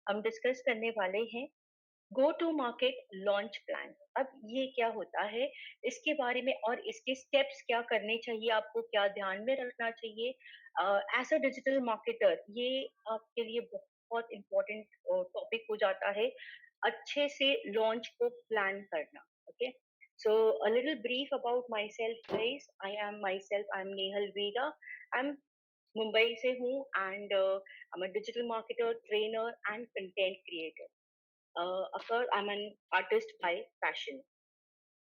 हम डिस्कस करने वाले हैं go to market launch plan. अब ये क्या होता है, इसके बारे में और इसके स्टेप्स क्या करने चाहिए, आपको क्या ध्यान में रखना चाहिए एज अ डिजिटल मार्केटर। ये आपके लिए बहुत इंपॉर्टेंट टॉपिक हो जाता है, अच्छे से लॉन्च को प्लान करना। Okay, so a little brief about my self guys. I am Nehal Veda. I am Mumbai से हूँ and I am a digital marketer, trainer and content creator. Of course, I'm an artist by passion.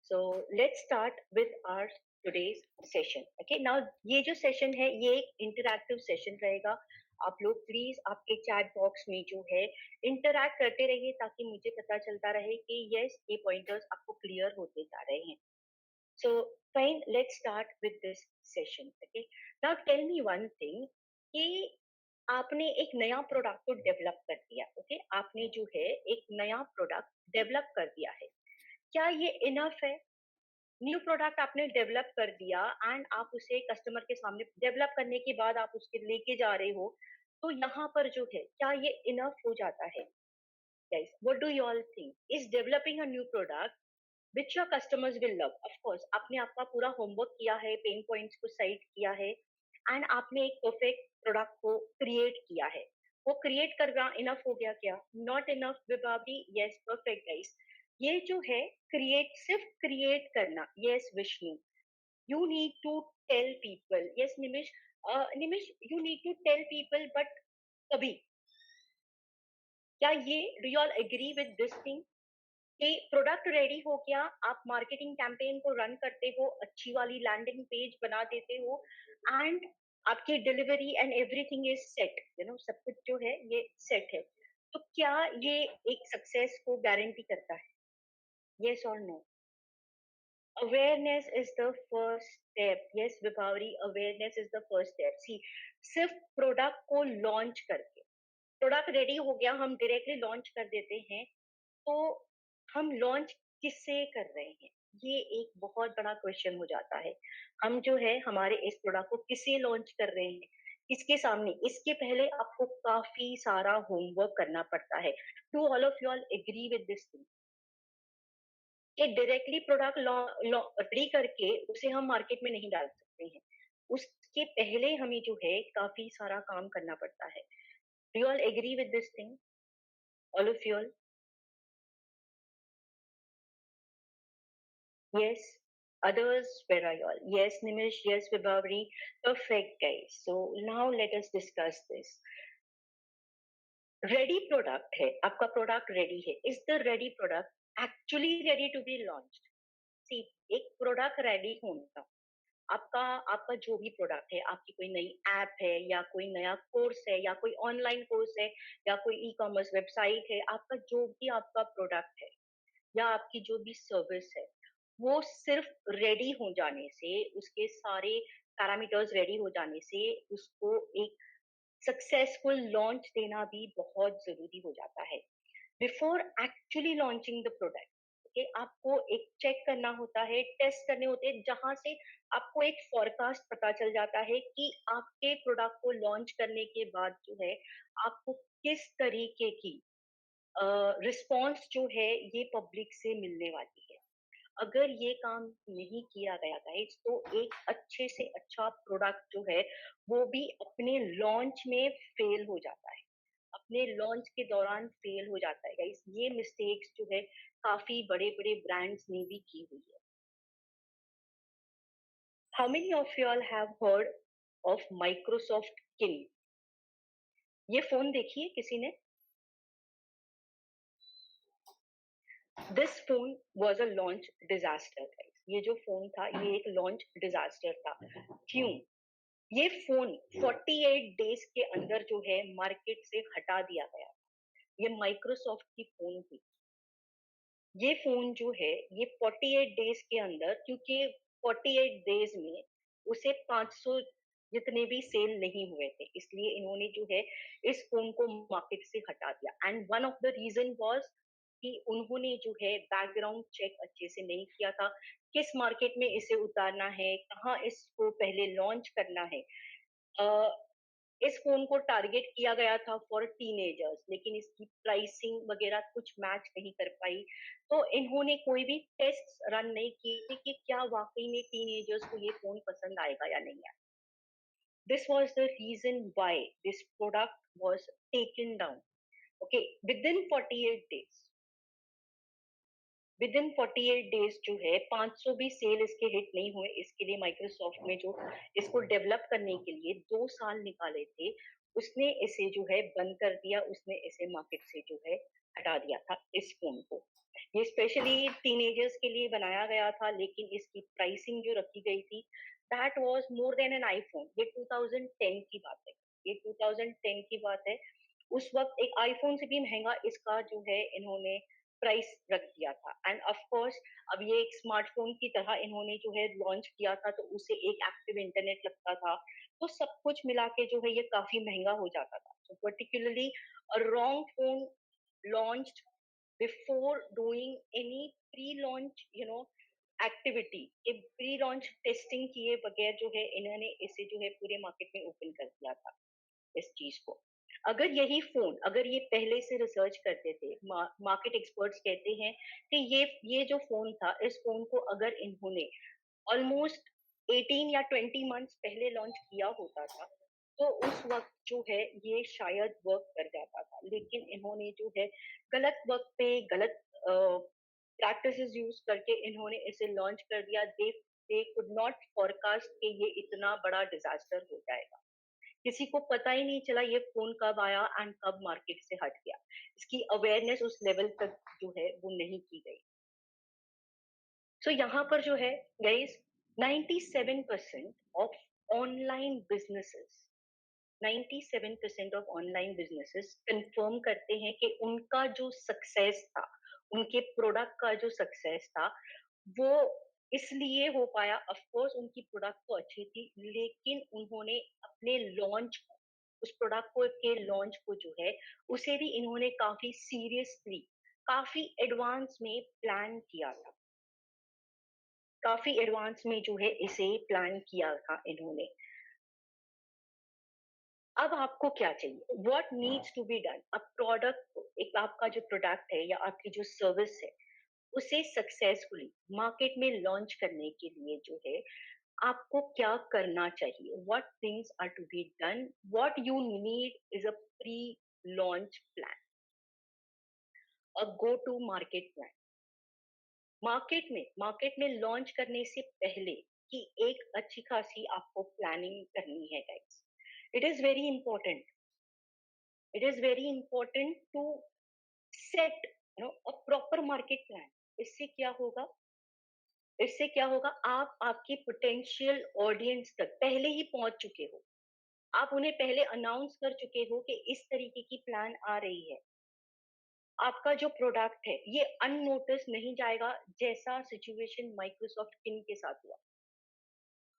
So let's start with our today's session. Okay, now ये जो session है ये एक interactive session रहेगा. आप लोग प्लीज आपके चैट बॉक्स में जो है इंटरैक्ट करते रहिए ताकि मुझे पता चलता रहे कि यस ये पॉइंटर्स आपको क्लियर होते जा रहे हैं. So fine, let's start with this session. Okay, now tell me one thing कि आपने एक नया प्रोडक्ट को डेवलप कर दिया. ओके, आपने जो है एक नया प्रोडक्ट डेवलप कर दिया है. क्या ये इनफ है? न्यू प्रोडक्ट आपने डेवलप कर दिया एंड आप उसे कस्टमर के सामने डेवलप करने के बाद आप उसके लेके जा रहे हो, तो यहाँ पर जो है क्या ये इनफ हो जाता है? Guys, what do you all think? Is developing a new product which your customers will love? Of course, आपने आपका पूरा होमवर्क किया है, पेन पॉइंट्स को साइड किया है एंड आपने एक परफेक्ट प्रोडक्ट को क्रिएट किया है. वो क्रिएट करना इनफ हो गया क्या? Not enough Vibhavari. Yes, perfect guys. ये जो है क्रिएट, सिर्फ क्रिएट करना. Yes Vishnu, you need to tell people. Yes Nimish, Nimish you need to tell people, but कभी क्या ये, do you all agree with this thing कि प्रोडक्ट रेडी हो गया, आप मार्केटिंग कैंपेन को रन करते हो, अच्छी वाली लैंडिंग पेज बना देते हो एंड आपकी delivery and everything is set, सब कुछ जो है ये सेट है, तो क्या ये एक सक्सेस को गारंटी करता है? यस और no? Awareness is the first step. Yes Vibhavari, awareness is the first step. See, सिर्फ प्रोडक्ट को लॉन्च करके, प्रोडक्ट रेडी हो गया हम डायरेक्टली लॉन्च कर देते हैं, तो हम लॉन्च किससे कर रहे हैं? ये एक बहुत बड़ा क्वेश्चन हो जाता है. हम जो है हमारे इस प्रोडक्ट को किससे लॉन्च कर रहे हैं, किसके सामने? इसके पहले आपको काफी सारा होमवर्क करना पड़ता है. Do all of you all agree with this thing कि डायरेक्टली प्रोडक्ट रेडी करके उसे हम मार्केट में नहीं डाल सकते हैं? उसके पहले हमें जो है काफी सारा काम करना पड़ता है. Do all agree with this thing, all of you all? Yes. Others, where are you all? Yes, Nimish. Yes, Vibhavri. Perfect, guys. So now let us discuss this. Ready product है, आपका प्रोडक्ट रेडी है. Is the ready product actually ready to be launched? See, एक product ready होना, आपका आपका जो भी product है, आपकी कोई नई ऐप है या कोई नया कोर्स है या कोई ऑनलाइन कोर्स है या कोई ई कॉमर्स वेबसाइट है, आपका जो भी आपका प्रोडक्ट है या आपकी जो भी सर्विस है, वो सिर्फ रेडी हो जाने से, उसके सारे पैरामीटर्स रेडी हो जाने से उसको एक सक्सेसफुल लॉन्च देना भी बहुत जरूरी हो जाता है. Before actually launching the product, okay, आपको एक चेक करना होता है, टेस्ट करने होते हैं, जहां से आपको एक फोरकास्ट पता चल जाता है कि आपके प्रोडक्ट को लॉन्च करने के बाद जो है आपको किस तरीके की रिस्पॉन्स जो है ये पब्लिक से मिलने वाली है. अगर ये काम नहीं किया गया गाइस, तो एक अच्छे से अच्छा प्रोडक्ट जो है वो भी अपने लॉन्च में फेल हो जाता है, अपने लॉन्च के दौरान फेल हो जाता है गाइस. ये मिस्टेक्स जो है काफी बड़े बड़े ब्रांड्स ने भी की हुई है. How many of you all have heard of Microsoft किन? ये फोन देखिए किसी ने? This phone was a launch disaster guys. ये जो फोन था ये एक लॉन्च डिजास्टर था. क्यों? ये फोन 48 डेज के अंदर जो है मार्केट से हटा दिया गया. ये माइक्रोसॉफ्ट की फोन थी. ये फोन जो है ये 48 डेज के अंदर, क्योंकि 48 डेज में उसे 500 जितने भी सेल नहीं हुए थे, इसलिए इन्होंने जो है इस फोन को मार्केट से हटा दिया. And one of the reason was कि उन्होंने जो है बैकग्राउंड चेक अच्छे से नहीं किया था, किस मार्केट में इसे उतारना है, कहाँ इसको पहले लॉन्च करना है. इस फोन को टारगेट किया गया था फॉर टीनेजर्स, लेकिन इसकी प्राइसिंग वगैरह कुछ मैच नहीं कर पाई। तो इन्होंने कोई भी टेस्ट रन नहीं किए कि क्या वाकई में टीनेजर्स को ये फोन पसंद आएगा या नहीं आएगा। This was the reason why this product was taken down. Okay, within 48 days, within 48 days जो है 500 भी सेल इसके हिट नहीं हुए। इसके लिए माइक्रोसॉफ्ट में जो इसको डेवलप करने के लिए 2 साल निकाले थे, उसने इसे जो है बंद कर दिया, उसने इसे मार्केट से जो है हटा दिया था इस फोन को। ये स्पेशली टीनेजर्स के लिए बनाया गया था, लेकिन इसकी प्राइसिंग जो रखी गई थी that was more than an iPhone. ये 2010 की बात है, ये 2010 की बात है। उस वक्त एक आईफोन से भी महंगा इसका जो है इन्होंने प्राइस रख दिया था। एंड ऑफ कोर्स अब ये एक स्मार्टफोन की तरह इन्होंने जो है लॉन्च किया था, तो उसे एक एक्टिव इंटरनेट लगता था, तो सब कुछ मिला के जो है ये काफी महंगा हो जाता था। तो particularly a wrong phone launched before doing any pre-launch activity, एक प्री लॉन्च टेस्टिंग किए बगैर जो है इन्होंने इसे जो है पूरे मार्केट में ओपन कर दिया था इस चीज को। अगर यही फोन, अगर ये पहले से रिसर्च करते थे, मार्केट एक्सपर्ट्स कहते हैं कि ये जो फोन था, इस फोन को अगर इन्होंने ऑलमोस्ट 18 या 20 मंथ्स पहले लॉन्च किया होता था, तो उस वक्त जो है ये शायद वर्क कर जाता था। लेकिन इन्होंने जो है गलत वक्त पे गलत प्रैक्टिसेस यूज करके इन्होंने इसे लॉन्च कर दिया। दे कुड नॉट फोरकास्ट कि ये इतना बड़ा डिजास्टर हो जाएगा। किसी को पता ही नहीं चला ये फोन कब आया एंड कब मार्केट से हट गया। इसकी अवेयरनेस उस लेवल तक जो है वो नहीं की गई। सो यहाँ पर जो है guys, 97% of online businesses, 97% of online businesses confirm करते हैं कि उनका जो सक्सेस था, उनके प्रोडक्ट का जो सक्सेस था, वो इसलिए हो पाया। ऑफ कोर्स उनकी प्रोडक्ट तो अच्छी थी, लेकिन उन्होंने अपने लॉन्च, उस प्रोडक्ट को के लॉन्च को जो है उसे भी इन्होंने काफी सीरियसली, काफी एडवांस में प्लान किया था, काफी एडवांस में जो है इसे प्लान किया था इन्होंने। अब आपको क्या चाहिए, what needs to be done. अब प्रोडक्ट, एक आपका जो प्रोडक्ट है या आपकी जो सर्विस है, उसे सक्सेसफुली मार्केट में लॉन्च करने के लिए जो है आपको क्या करना चाहिए, what things are to be done, what you need is a pre launch plan, a go to market plan. Market में लॉन्च करने से पहले की एक अच्छी खासी आपको प्लानिंग करनी है guys. It is very important, it is very important to set a proper market plan. इससे क्या होगा, इससे क्या होगा, आप आपकी पोटेंशियल ऑडियंस तक पहले ही पहुंच चुके हो, आप उन्हें पहले अनाउंस कर चुके हो कि इस तरीके की प्लान आ रही है। आपका जो प्रोडक्ट है ये अननोटिस नहीं जाएगा, जैसा सिचुएशन माइक्रोसॉफ्ट किन के साथ हुआ।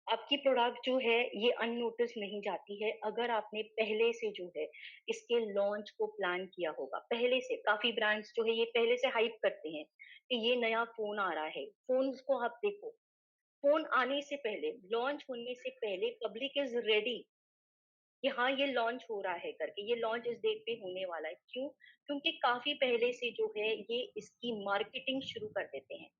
आपकी प्रोडक्ट जो है ये अननोटिस नहीं जाती है अगर आपने पहले से जो है इसके लॉन्च को प्लान किया होगा। पहले से काफी ब्रांड्स जो है ये पहले से हाइप करते हैं कि ये नया फोन आ रहा है। फोन को आप देखो, फोन आने से पहले, लॉन्च होने से पहले पब्लिक इज रेडी कि हाँ ये लॉन्च हो रहा है करके, ये लॉन्च इस डेट पे होने वाला है। क्यों? क्योंकि काफी पहले से जो है ये इसकी मार्केटिंग शुरू कर देते हैं।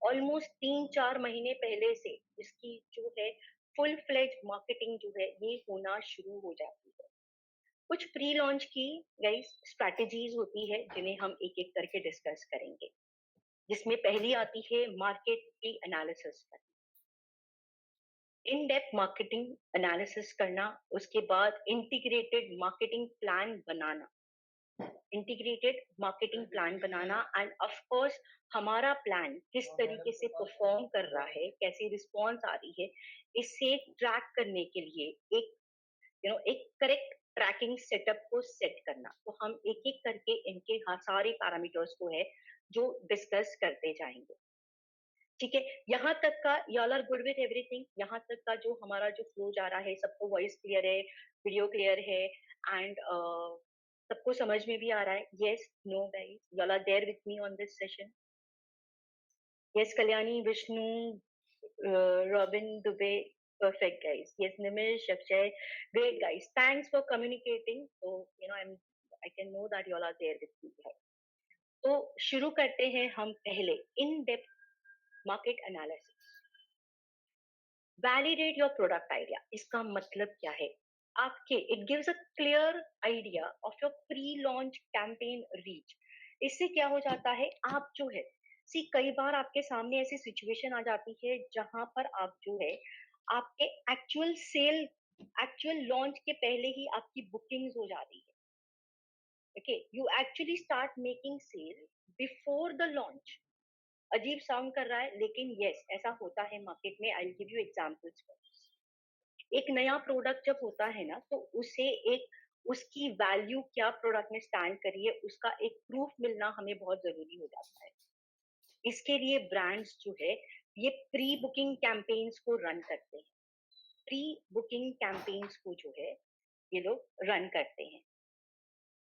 ऑलमोस्ट 3-4 महीने पहले से इसकी जो है फुल फ्लेज मार्केटिंग जो है ये होना शुरू हो जाती है। कुछ प्री लॉन्च की गाइस स्ट्रैटेजीज होती है जिन्हें हम एक एक करके डिस्कस करेंगे, जिसमें पहली आती है मार्केट की एनालिसिस करना, इन डेप्थ मार्केटिंग एनालिसिस करना। उसके बाद integrated marketing plan banana, integrated marketing plan banana. End of course हमारा प्लान किस तरीके से परफॉर्म कर रहा है, कैसी रिस्पॉन्स आ रही है, इसे ट्रैक करने के लिए एक एक करेक्ट ट्रैकिंग सेटअप को सेट करना। तो हम एक एक करके इनके सारे पैरामीटर्स को है जो डिस्कस करते जाएंगे। ठीक है, यहाँ तक का y'all are good with everything. यहाँ तक का जो हमारा जो फ्लो जा रहा है, सबको वॉइस क्लियर है, वीडियो क्लियर है, एंड सबको समझ में भी आ रहा है। Yes, no guys, y'all are there with me on this session. Yes, Kalyani, Vishnu, Robin Dubey, Perfect, guys. Yes, Nimish, Akshay, great guys. Thanks for communicating. So, I can know that you all are there with me. Right? तो शुरू करते हैं हम पहले in depth market analysis. Validate your product idea. इसका मतलब क्या है? आपके it gives a clear idea of your pre launch campaign reach. इससे क्या हो जाता है, आप जो है सी कई बार आपके सामने ऐसी सिचुएशन आ जाती है जहां पर आप जो है आपके एक्चुअल लॉन्च के पहले ही आपकी बुकिंग्स हो जा रही है. Okay, you actually start making sale before the launch. अजीब साउंड कर रहा है लेकिन यस, ऐसा होता है मार्केट में. I will give you examples. एक नया प्रोडक्ट जब होता है ना, तो उसे एक उसकी वैल्यू क्या प्रोडक्ट में स्टैंड करी है उसका एक प्रूफ मिलना हमें बहुत जरूरी हो जाता है. इसके लिए ब्रांड्स जो है ये प्री बुकिंग कैंपेन्स को रन करते हैं. प्री बुकिंग कैंपेन्स को जो है ये लोग रन करते हैं.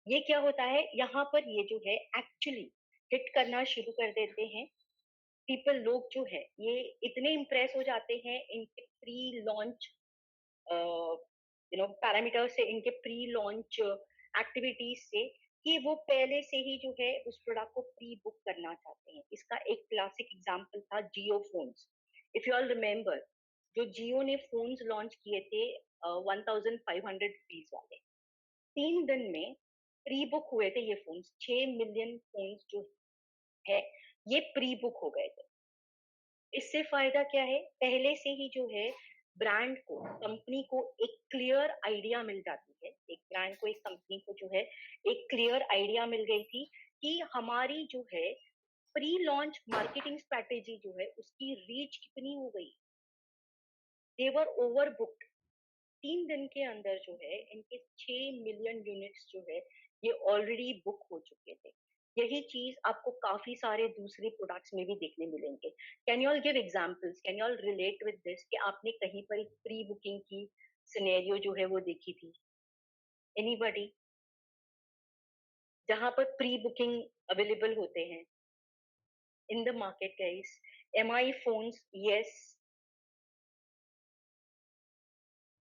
ये क्या होता है, यहाँ पर ये जो है एक्चुअली हिट करना शुरू कर देते हैं. पीपल लोग जो है ये इतने इम्प्रेस हो जाते हैं इनके प्री लॉन्च पैरामीटर से, इनके प्री लॉन्च एक्टिविटीज से, कि वो पहले से ही जो है उस प्रोडक्ट को प्री बुक करना चाहते हैं. इसका एक क्लासिक एग्जांपल था Jio phones. If you all remember, जो जियो ने फोन्स लॉन्च किए थे 1500 रुपीज वाले, 3 दिन में प्री बुक हुए थे ये फोन्स. 6 मिलियन फोन्स जो है ये प्री बुक हो गए थे. इससे फायदा क्या है, पहले से ही जो है ब्रांड को, कंपनी को एक क्लियर आइडिया मिल जाती है. एक ब्रांड को, एक कंपनी को जो है एक क्लियर आइडिया मिल गई थी कि हमारी जो है प्री लॉन्च मार्केटिंग स्ट्रेटेजी जो है उसकी रीच कितनी हो गई. देवर ओवर बुक्ड. 3 दिन के अंदर जो है इनके 6 मिलियन यूनिट्स जो है ये ऑलरेडी बुक हो चुके थे. यही चीज आपको काफी सारे दूसरे प्रोडक्ट्स में भी देखने मिलेंगे. Can you all give examples, can you all relate with this कि आपने कहीं पर एक प्री बुकिंग की सिनेरियो जो है वो देखी थी? एनीबॉडी जहां पर प्री बुकिंग अवेलेबल होते हैं इन the market guys? MI phones. Yes,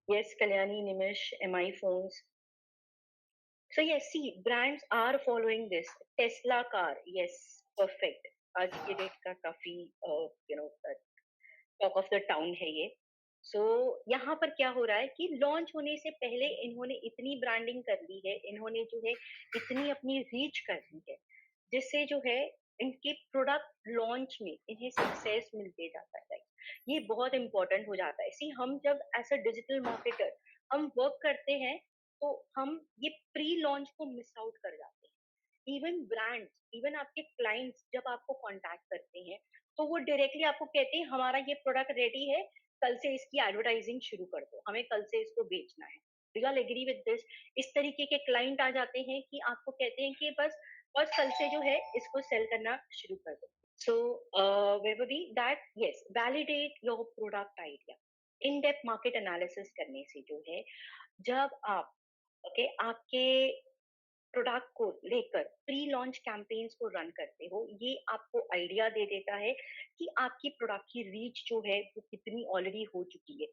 yes Kalyani, Nimish, MI phones. So yes, see, brands are following this. Tesla car, yes, perfect. आज के डेट का काफी टॉक ऑफ द टाउन है ये. सो यहाँ पर क्या हो रहा है कि लॉन्च होने से पहले इन्होंने इतनी ब्रांडिंग कर ली है, इन्होंने जो है इतनी अपनी रीच कर ली है, जिससे जो है इनके प्रोडक्ट लॉन्च में इन्हें सक्सेस मिलते जाता है. ये बहुत इंपॉर्टेंट हो जाता है. सी, हम जब एज अ डिजिटल मार्केटर हम वर्क करते हैं तो हम ये प्री लॉन्च को मिस आउट कर जाते हैं. इवन ब्रांड्स, इवन आपके क्लाइंट्स जब आपको कांटेक्ट करते हैं तो वो डायरेक्टली आपको कहते हैं हमारा ये प्रोडक्ट रेडी है, कल से इसकी एडवर्टाइजिंग शुरू कर दो, हमें कल से इसको बेचना है. Do you all agree with this? इस तरीके के क्लाइंट आ जाते हैं कि आपको कहते हैं कि बस कल से जो है इसको सेल करना शुरू कर दो. सो where were we? That yes, validate your product idea. In depth market analysis करने से जो है, जब आप आपके प्रोडक्ट को लेकर प्री लॉन्च कैंपेन्स को रन करते हो, ये आपको आइडिया दे देता है कि आपकी प्रोडक्ट की रीच जो है वो कितनी ऑलरेडी हो चुकी है.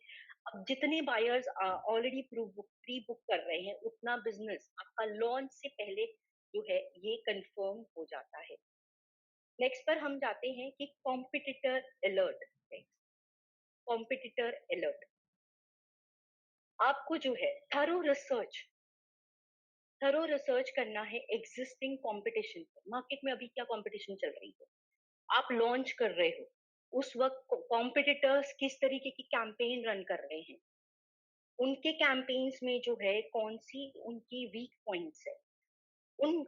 अब जितने बायर्स ऑलरेडी प्री बुक कर रहे हैं उतना बिजनेस आपका लॉन्च से पहले जो है ये कंफर्म हो जाता है. नेक्स्ट पर हम जाते हैं कि कॉम्पिटिटर अलर्ट. Competitor alert. आपको जो है थरो रिसर्च करना है एग्जिस्टिंग कंपटीशन पर. मार्केट में अभी क्या कंपटीशन चल रही है, आप लॉन्च कर रहे हो, उस वक्त कॉम्पिटिटर्स किस तरीके की कैंपेन रन कर रहे हैं, उनके कैंपेन्स में जो है कौन सी उनकी वीक पॉइंट्स है, उन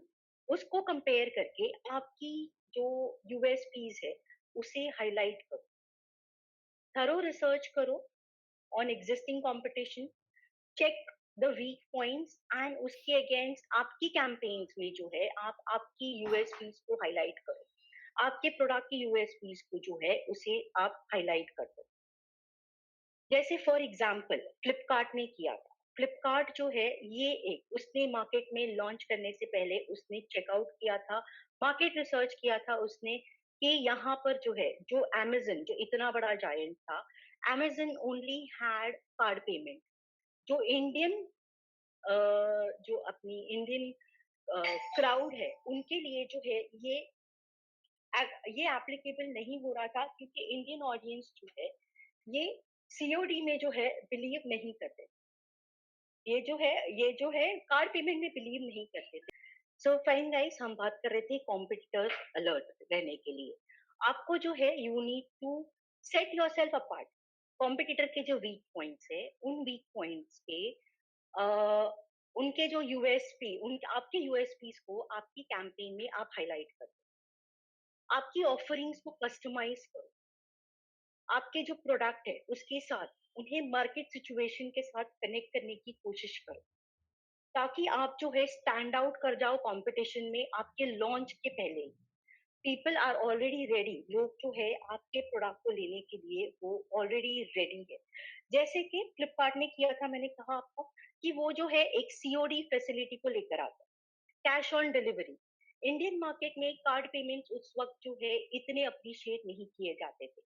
उसको कंपेयर करके आपकी जो यूएसपीज है उसे हाईलाइट करो. थरो रिसर्च करो on existing competition, check the weak points and उसके अगेंस्ट आपकी कैंपेन्स में जो है आप आपकी यूएसपीज को हाईलाइट करो. आपके प्रोडक्ट की यूएसपीज को जो है उसे आप हाईलाइट कर दो. जैसे फॉर एग्जांपल फ्लिपकार्ट ने किया था. फ्लिपकार्ट जो है ये एक उसने मार्केट में लॉन्च करने से पहले उसने चेकआउट किया था, मार्केट रिसर्च किया था उसने कि यहाँ पर जो है, जो अमेज़न जो इतना बड़ा जायंट था, Amazon only had card payment. जो इंडियन अ, जो अपनी इंडियन क्राउड है, उनके लिए जो है ये एप्लीकेबल नहीं हो रहा था, क्योंकि इंडियन ऑडियंस जो है, ये सीओडी में जो है बिलीव नहीं करते। ये जो है कार्ड पेमेंट में बिलीव नहीं करते थे। सो फाइन गाइस, हम बात कर रहे थे कॉम्पिटिटर्स अलर्ट रहने के लिए। आपको जो है you need to set yourself apart. Competitor के जो वीक पॉइंट्स है, उन वीक पॉइंट्स के अ, उनके जो यूएसपी, उन आपके यूएसपीज को आपकी कैंपेन में आप हाईलाइट करो। आपकी ऑफरिंग्स को कस्टमाइज करो। आपके जो प्रोडक्ट है उसके साथ उन्हें मार्केट सिचुएशन के साथ कनेक्ट करने की कोशिश करो, ताकि आप जो है स्टैंड आउट कर जाओ कंपटीशन में आपके लॉन्च के पहले। पीपल आर ऑलरेडी रेडी, लोग जो है आपके प्रोडक्ट को लेने के लिए वो ऑलरेडी रेडी है। जैसे कि फ्लिपकार्ट ने किया था, मैंने कहा आपको कि वो जो है एक सीओडी फैसिलिटी को लेकर आता, cash on delivery. Indian market में कार्ड पेमेंट्स उस वक्त जो है इतने अप्रिशिएट नहीं किए जाते थे।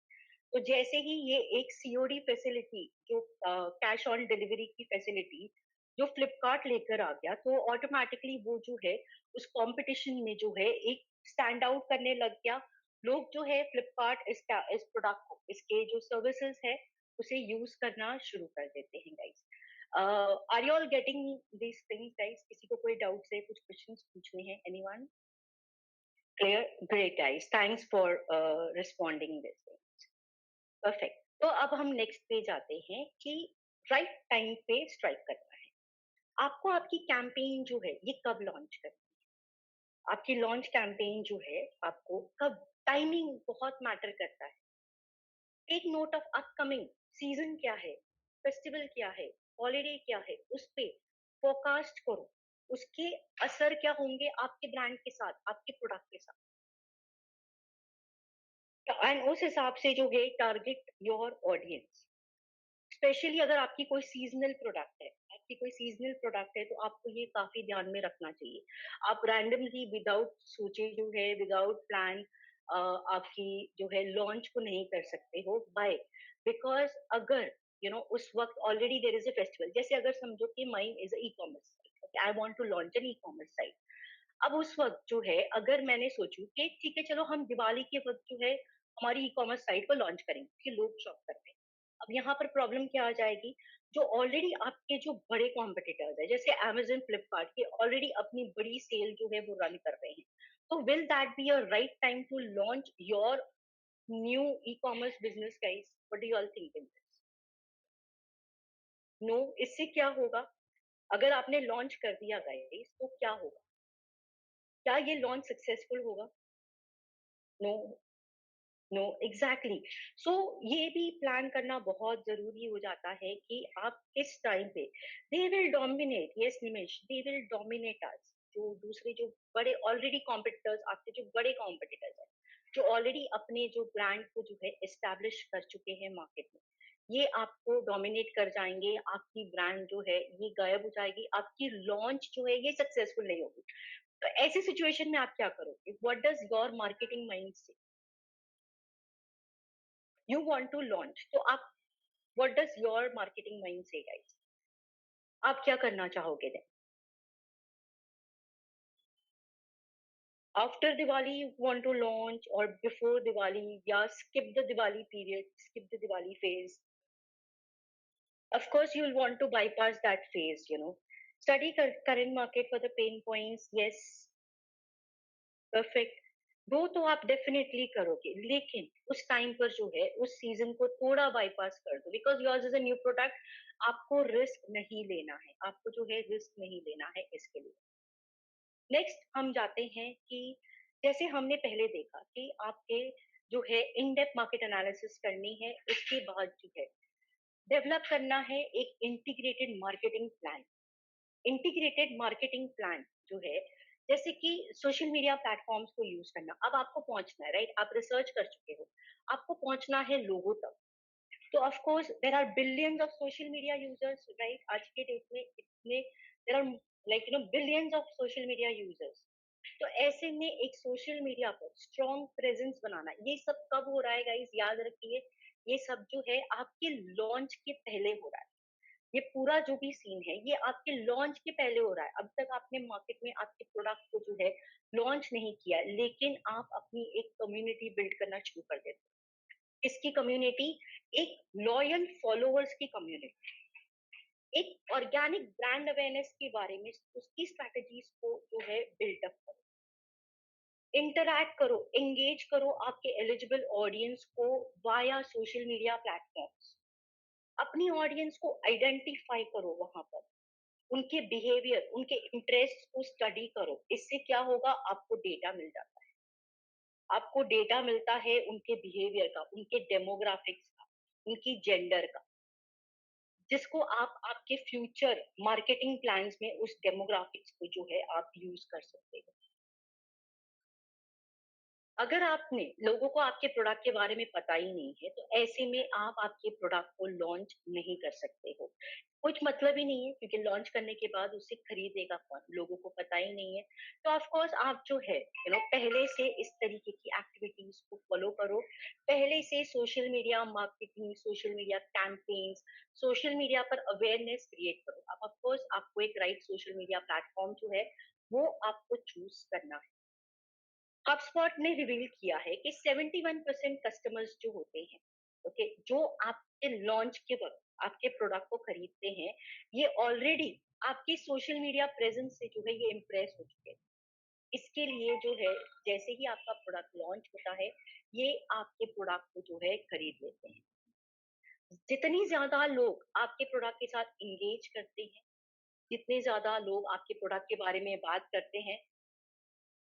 तो जैसे ही ये एक सीओडी फैसिलिटी, जो कैश ऑन डिलीवरी की फैसिलिटी जो फ्लिपकार्ट लेकर आ गया, तो ऑटोमेटिकली वो जो है उस कंपटीशन में जो है एक स्टैंड आउट करने लग गया। लोग जो है फ्लिपकार्ट इस प्रोडक्ट को, इसके जो सर्विसेज है, उसे यूज करना शुरू कर देते हैं guys. Are you all getting these things guys? किसी को कोई डाउट है, कुछ क्वेश्चंस पूछने हैं? Anyone? Clear? Great guys, thanks for responding this. Perfect. तो अब हम नेक्स्ट पे जाते हैं कि राइट टाइम पे स्ट्राइक करना है। आपको आपकी कैंपेन जो है ये कब लॉन्च करनी है? आपकी लॉन्च कैंपेन जो है आपको कब, टाइमिंग बहुत मैटर करता है। Take note of upcoming season क्या है, फेस्टिवल क्या है, हॉलीडे क्या है, उस पे फोरकास्ट करो। उसके असर क्या होंगे आपके ब्रांड के साथ, आपके प्रोडक्ट के साथ, एंड उस हिसाब से जो है टारगेट योर ऑडियंस। स्पेशली अगर आपकी कोई सीजनल प्रोडक्ट है, आपकी कोई सीजनल प्रोडक्ट है, तो आपको ये काफी ध्यान में रखना चाहिए। आप रैंडमली विदाउट सोचे जो है, विदाउट प्लान आपकी जो है लॉन्च को नहीं कर सकते हो। बाय, बिकॉज अगर उस वक्त already there is a festival, जैसे अगर समझो कि mine is e commerce site, I want to launch an e commerce site. अब उस वक्त जो है अगर मैंने सोचू कि ठीक है चलो हम दिवाली के वक्त जो है हमारी ई कॉमर्स साइट को लॉन्च करेंगे कि लोग शॉप करते हैं। अब यहाँ पर प्रॉब्लम क्या आ जाएगी, जो ऑलरेडी आपके जो बड़े कॉम्पिटिटर्स है, जैसे अमेजन, फ्लिपकार्ट के ऑलरेडी अपनी बड़ी सेल जो है वो रन कर रहे हैं। तो will that be a right time to launch your new e commerce business guys? What do you all think in this? No. इससे क्या होगा, अगर आपने लॉन्च कर दिया गाइस तो क्या होगा? क्या ये लॉन्च सक्सेसफुल होगा? नो। No, exactly. सो ये भी प्लान करना बहुत जरूरी हो जाता है कि आप किस टाइम पे, they will dominate, yes Nimesh, they will dominate us. जो दूसरे जो बड़े ऑलरेडी कॉम्पिटिटर्स, आपके जो बड़े कॉम्पिटिटर्स हैं, जो ऑलरेडी अपने जो ब्रांड को जो है एस्टैब्लिश कर चुके हैं मार्केट में, ये आपको डोमिनेट कर जाएंगे। आपकी ब्रांड जो है ये गायब हो जाएगी, आपकी लॉन्च जो है ये सक्सेसफुल नहीं होगी। तो ऐसी सिचुएशन में आप क्या करोगे? What does your marketing mind से? You want to launch, तो आप, what does your marketing mind say guys? आप क्या करना चाहोगे then? After Diwali you want to launch, or before Diwali, या skip the Diwali period, skip the Diwali phase? Of course you'll want to bypass that phase. Study current market for the pain points, yes, perfect। वो तो आप definitely करोगे, लेकिन उस time पर जो है उस सीजन को थोड़ा बाईपास कर दो, because yours is a new product. आपको रिस्क नहीं लेना है, आपको जो है रिस्क नहीं लेना है इसके लिए। नेक्स्ट हम जाते हैं कि जैसे हमने पहले देखा कि आपके जो है इन डेप्थ मार्केट एनालिसिस करनी है, उसके बाद जो है डेवलप करना है एक integrated marketing plan. Integrated marketing plan जो है, जैसे कि सोशल मीडिया प्लेटफॉर्म्स को यूज करना। अब आपको पहुंचना है, राइट? आप रिसर्च कर चुके हो, आपको पहुंचना है लोगों तक। तो of course there are billions of social media users, right? आज के डेट में इतने, there are like billions of social media users. तो ऐसे में एक सोशल मीडिया पर स्ट्रॉन्ग प्रेजेंस बनाना, ये सब कब हो रहा है गाइस, याद रखिए, ये सब जो है आपके लॉन्च के पहले हो रहा है। ये पूरा जो भी सीन है ये आपके लॉन्च के पहले हो रहा है। अब तक आपने मार्केट में आपके प्रोडक्ट को जो है लॉन्च नहीं किया, लेकिन आप अपनी एक कम्युनिटी बिल्ड करना शुरू कर देते हो। इसकी कम्युनिटी, एक लॉयल फॉलोअर्स की कम्युनिटी, एक ऑर्गेनिक ब्रांड अवेयरनेस के बारे में उसकी स्ट्रेटजीज को जो है बिल्डअप करो, इंटरैक्ट करो, एंगेज करो आपके एलिजिबल ऑडियंस को वाया सोशल मीडिया प्लेटफॉर्म्स। अपनी ऑडियंस को आइडेंटिफाई करो वहां पर, उनके बिहेवियर, उनके इंटरेस्ट को स्टडी करो। इससे क्या होगा, आपको डेटा मिल जाता है, आपको डेटा मिलता है उनके बिहेवियर का, उनके डेमोग्राफिक्स का, उनकी जेंडर का, जिसको आप आपके फ्यूचर मार्केटिंग प्लान्स में उस डेमोग्राफिक्स को जो है आप यूज कर सकते हो। अगर आपने लोगों को आपके प्रोडक्ट के बारे में पता ही नहीं है, तो ऐसे में आप आपके प्रोडक्ट को लॉन्च नहीं कर सकते हो। कुछ मतलब ही नहीं है, क्योंकि लॉन्च करने के बाद उसे खरीदेगा कौन, लोगों को पता ही नहीं है। तो ऑफ कोर्स आप जो है पहले से इस तरीके की एक्टिविटीज को फॉलो करो। पहले से social media marketing, social media campaigns, social media पर अवेयरनेस क्रिएट करो। अब ऑफ कोर्स आपको एक राइट सोशल मीडिया प्लेटफॉर्म जो है वो आपको चूज करना है। HubSpot ने रिवील किया है कि 71% कस्टमर्स जो होते हैं, ओके, जो आपके लॉन्च के वक्त आपके प्रोडक्ट को खरीदते हैं, ये ऑलरेडी आपके सोशल मीडिया प्रेजेंस से जो है ये इम्प्रेस हो चुके हैं। इसके लिए जो है, जैसे ही आपका प्रोडक्ट लॉन्च होता है, ये आपके प्रोडक्ट को जो है खरीद लेते हैं। जितनी ज्यादा लोग आपके प्रोडक्ट के साथ इंगेज करते हैं, जितने ज्यादा लोग आपके प्रोडक्ट के बारे में बात करते हैं,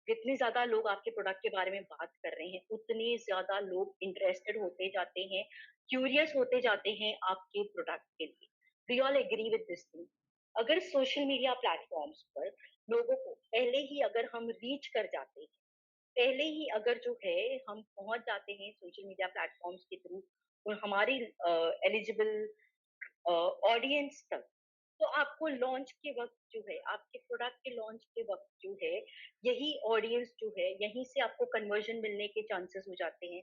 जितने ज़्यादा लोग आपके प्रोडक्ट के बारे में बात कर रहे हैं, उतने ज़्यादा लोग इंटरेस्टेड होते जाते हैं, क्यूरियस होते जाते हैं आपके प्रोडक्ट के लिए। Do you all agree with this thing? अगर सोशल मीडिया प्लेटफॉर्म्स पर लोगों को पहले ही अगर हम रीच कर जाते हैं, पहले ही अगर जो है हम पहुंच जाते हैं सोशल मीडिया प्लेटफॉर्म्स के थ्रू और हमारी एलिजिबल ऑडियंस तक, तो आपको लॉन्च के वक्त जो है, आपके प्रोडक्ट के लॉन्च के वक्त जो है, यही ऑडियंस जो है, यहीं से आपको कन्वर्जन मिलने के चांसेस हो जाते हैं।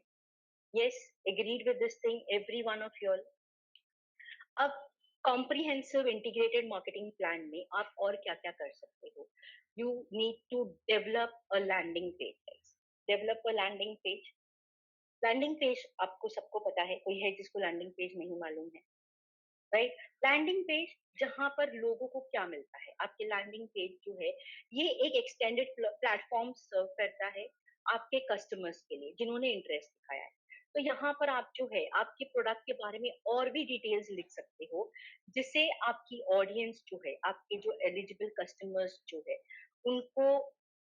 Yes, agreed with this thing every one of you. अब कॉम्प्रिहेंसिव इंटीग्रेटेड मार्केटिंग प्लान में आप और क्या क्या कर सकते हो? You need to develop a landing page. Develop a landing page. Landing page आपको सबको पता है, कोई है जिसको लैंडिंग पेज नहीं मालूम है? राइट। लैंडिंग पेज, जहां पर लोगों को क्या मिलता है, आपके लैंडिंग पेज जो है ये एक एक्सटेंडेड प्लेटफॉर्म सर्व करता है आपके कस्टमर्स के लिए जिन्होंने इंटरेस्ट दिखाया है। तो यहाँ पर आप जो है आपके प्रोडक्ट के बारे में और भी डिटेल्स लिख सकते हो, जिससे आपकी ऑडियंस जो है, आपके जो एलिजिबल कस्टमर्स जो है, उनको,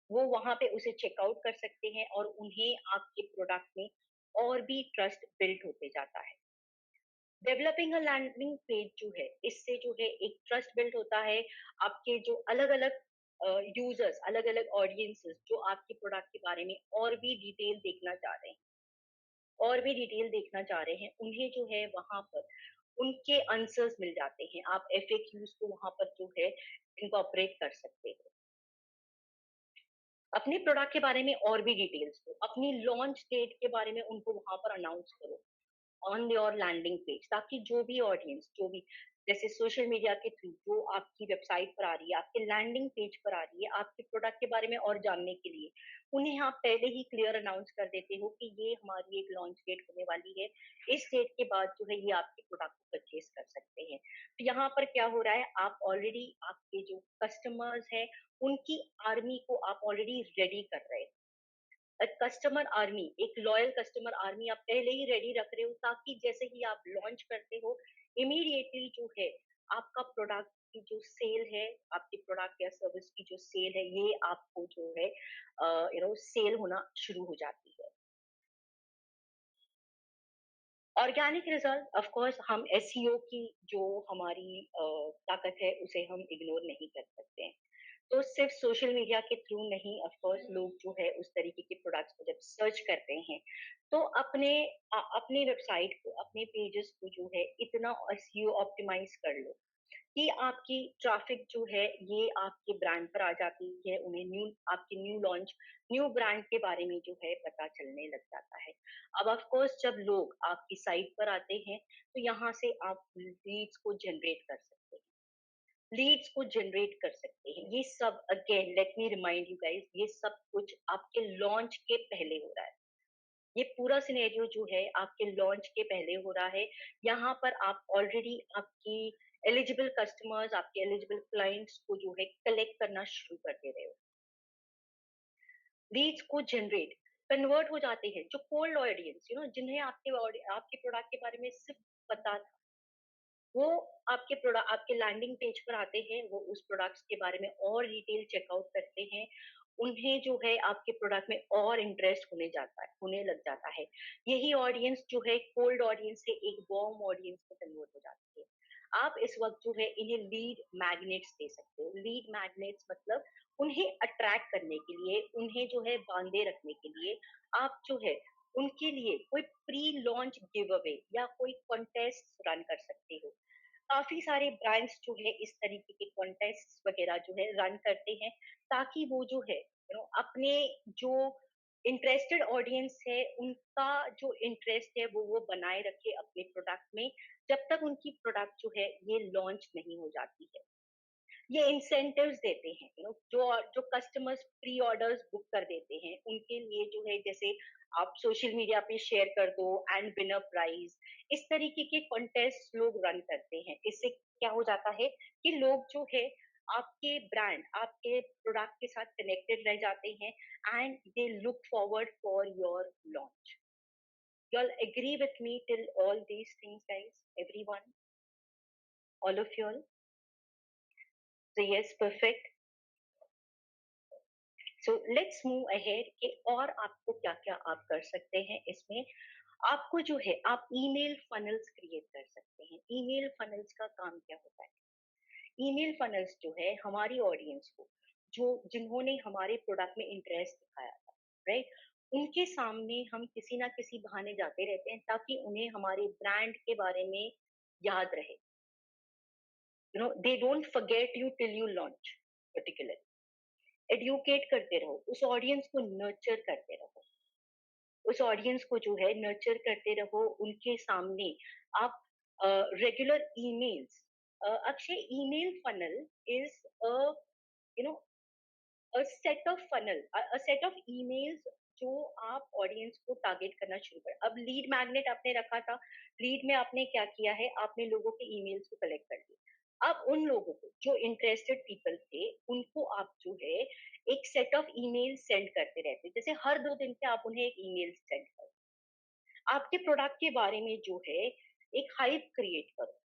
वो वहां पे उसे चेकआउट कर सकते हैं और उन्हें आपके प्रोडक्ट में और भी ट्रस्ट बिल्ड होते जाता है। डेवलपिंग अ लैंडिंग पेज जो है, इससे जो है एक ट्रस्ट बिल्ड होता है। आपके जो अलग अलग यूजर्स, अलग अलग ऑडियंसेस जो आपके प्रोडक्ट के बारे में और भी डिटेल देखना चाह रहे हैं, और भी डिटेल देखना चाह रहे हैं, उन्हें जो है वहां पर उनके आंसर्स मिल जाते हैं। आप FAQs को वहां पर जो है इनकॉर्पोरेट कर सकते हो। अपने प्रोडक्ट के बारे में और भी डिटेल्स दो, अपनी लॉन्च डेट के बारे में उनको वहां पर अनाउंस करो ऑन योर लैंडिंग पेज, ताकि जो भी ऑडियंस, जो भी, जैसे सोशल मीडिया के थ्रू जो आपकी वेबसाइट पर आ रही है, आपके लैंडिंग पेज पर आ रही है, आपके प्रोडक्ट के बारे में और जानने के लिए, उन्हें आप पहले ही क्लियर अनाउंस कर देते हो कि ये हमारी एक लॉन्च डेट होने वाली है, इस डेट के बाद जो है ये आपके प्रोडक्ट को परचेज कर सकते हैं। तो यहाँ पर क्या हो रहा है, आप ऑलरेडी आपके जो कस्टमर्स हैं उनकी आर्मी को आप ऑलरेडी रेडी कर रहे हैं। कस्टमर आर्मी, एक लॉयल कस्टमर आर्मी आप पहले ही रेडी रख रहे हो, ताकि जैसे ही आप लॉन्च करते हो, इमीडिएटली जो है आपका प्रोडक्ट की जो सेल है, आपके प्रोडक्ट या सर्विस की जो सेल है, ये आपको जो है सेल होना शुरू हो जाती है। ऑर्गेनिक रिजल्ट, ऑफ कोर्स हम SEO की जो हमारी ताकत है उसे हम इग्नोर नहीं कर सकते हैं। तो सिर्फ सोशल मीडिया के थ्रू नहीं, ऑफ कोर्स लोग जो है उस तरीके के प्रोडक्ट्स को जब सर्च करते हैं, तो अपने वेबसाइट को, अपने पेजेस को जो है इतना SEO ऑप्टिमाइज कर लो कि आपकी ट्रैफिक जो है ये आपके ब्रांड पर आ जाती है, उन्हें आपके न्यू ब्रांड के बारे में जो है पता चलने लग जाता है। अब ऑफ कोर्स जब लोग आपकी साइट पर आते हैं, तो यहाँ से आप लीड्स को जनरेट कर सकते हैं। ये सब again let me remind you guys, ये सब कुछ आपके लॉन्च के पहले हो रहा है। ये पूरा सिनेरियो जो है आपके लॉन्च के पहले हो रहा है। यहाँ पर आप ऑलरेडी आपकी एलिजिबल कस्टमर्स, आपके एलिजिबल क्लाइंट्स को जो है कलेक्ट करना शुरू कर दे रहे हो। लीड्स को जनरेट कन्वर्ट हो जाते हैं, जो कोल्ड ऑडियंस जिन्हें आपके प्रोडक्ट के बारे में सिर्फ पता था, वो आपके लैंडिंग पेज पर आते हैं, वो उस प्रोडक्ट्स के बारे में और डिटेल चेकआउट करते हैं। उन्हें जो है आपके प्रोडक्ट में और इंटरेस्ट होने लग जाता है। यही ऑडियंस जो है कोल्ड ऑडियंस से एक वार्म ऑडियंस में कन्वर्ट हो जाती है। आप इस वक्त जो है इन्हें लीड मैग्नेट्स दे सकते हो। लीड मैग्नेट्स मतलब उन्हें अट्रैक्ट करने के लिए, उन्हें जो है बांधे रखने के लिए आप जो है उनके लिए कोई प्री लॉन्च गिव अवे या कोई कॉन्टेस्ट रन कर सकते हो। काफी सारे ब्रांड्स जो है इस तरीके के कॉन्टेस्ट वगैरह जो है रन करते हैं, ताकि वो जो है अपने जो इंटरेस्टेड ऑडियंस है उनका जो इंटरेस्ट है वो बनाए रखे अपने प्रोडक्ट में, जब तक उनकी प्रोडक्ट जो है ये लॉन्च नहीं हो जाती है। ये इंसेंटिव्स देते हैं, जो जो कस्टमर्स प्री ऑर्डर्स बुक कर देते हैं उनके लिए जो है, जैसे आप सोशल मीडिया पे शेयर कर दो एंड विन अ प्राइज, इस तरीके के कॉन्टेस्ट लोग रन करते हैं। इससे क्या हो जाता है कि लोग जो है आपके प्रोडक्ट के साथ कनेक्टेड रह जाते हैं and they look forward for your launch. You all agree with me till all these things, guys? Everyone, all of you all? So yes, perfect. So let's move ahead कि और आपको क्या क्या आप कर सकते हैं इसमें। आपको जो है आप ईमेल फनल्स क्रिएट कर सकते हैं। ईमेल फनल्स का काम क्या होता है? ईमेल फनल्स जो है हमारी ऑडियंस को, जो जिन्होंने हमारे प्रोडक्ट में इंटरेस्ट दिखाया था, राइट, उनके सामने हम किसी ना किसी बहाने जाते रहते हैं ताकि उन्हें हमारे ब्रांड के बारे में याद रहे। They don't forget you till you launch particular. Educate करते रहो, उस ऑडियंस को नर्चर करते रहो, उस ऑडियंस को जो है नर्चर करते रहो उनके सामने आप regular emails. Akshay, email funnel is a you know a set of funnel, a set of emails जो आप ऑडियंस को टारगेट करना शुरू कर। अब लीड मैग्नेट आपने रखा था, लीड में आपने क्या किया है, आपने लोगों के ईमेल्स को कलेक्ट कर लिया। अब उन लोगों को जो इंटरेस्टेड पीपल थे उनको आप जो है एक सेट ऑफ ईमेल सेंड करते रहते, जैसे हर 2 दिन पे आप उन्हें एक ईमेल सेंड करो। आपके प्रोडक्ट के बारे में जो है एक हाइप क्रिएट करो,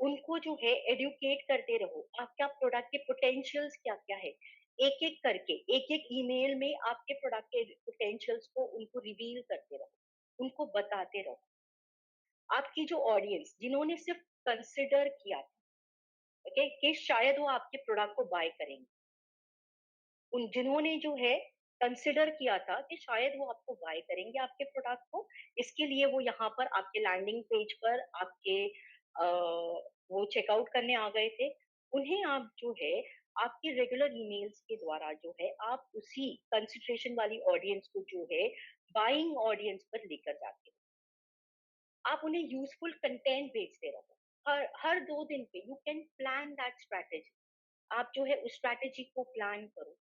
उनको जो है एडुकेट करते रहो आपका प्रोडक्ट के पोटेंशियल्स क्या क्या है। एक एक करके एक एक ईमेल में आपके प्रोडक्ट के पोटेंशियल्स को उनको रिवील करते रहो, उनको बताते रहो। आपकी जो ऑडियंस जिन्होंने सिर्फ कंसिडर किया था, ओके, कि शायद वो आपके प्रोडक्ट को बाय करेंगे, उन जिन्होंने जो है कंसिडर किया था कि शायद वो आपको बाय करेंगे आपके प्रोडक्ट को, इसके लिए वो यहाँ पर आपके लैंडिंग पेज पर आपके वो चेकआउट करने आ गए थे, उन्हें आप जो है आपके रेगुलर ईमेल्स के द्वारा जो है आप उसी कंसिडरेशन वाली ऑडियंस को जो है बाइंग ऑडियंस पर लेकर जाते हो। आप उन्हें यूजफुल कंटेंट भेजते रहो। हर 2 दिन पे you can plan that strategy. आप जो है उस स्ट्रैटेजी को प्लान करो।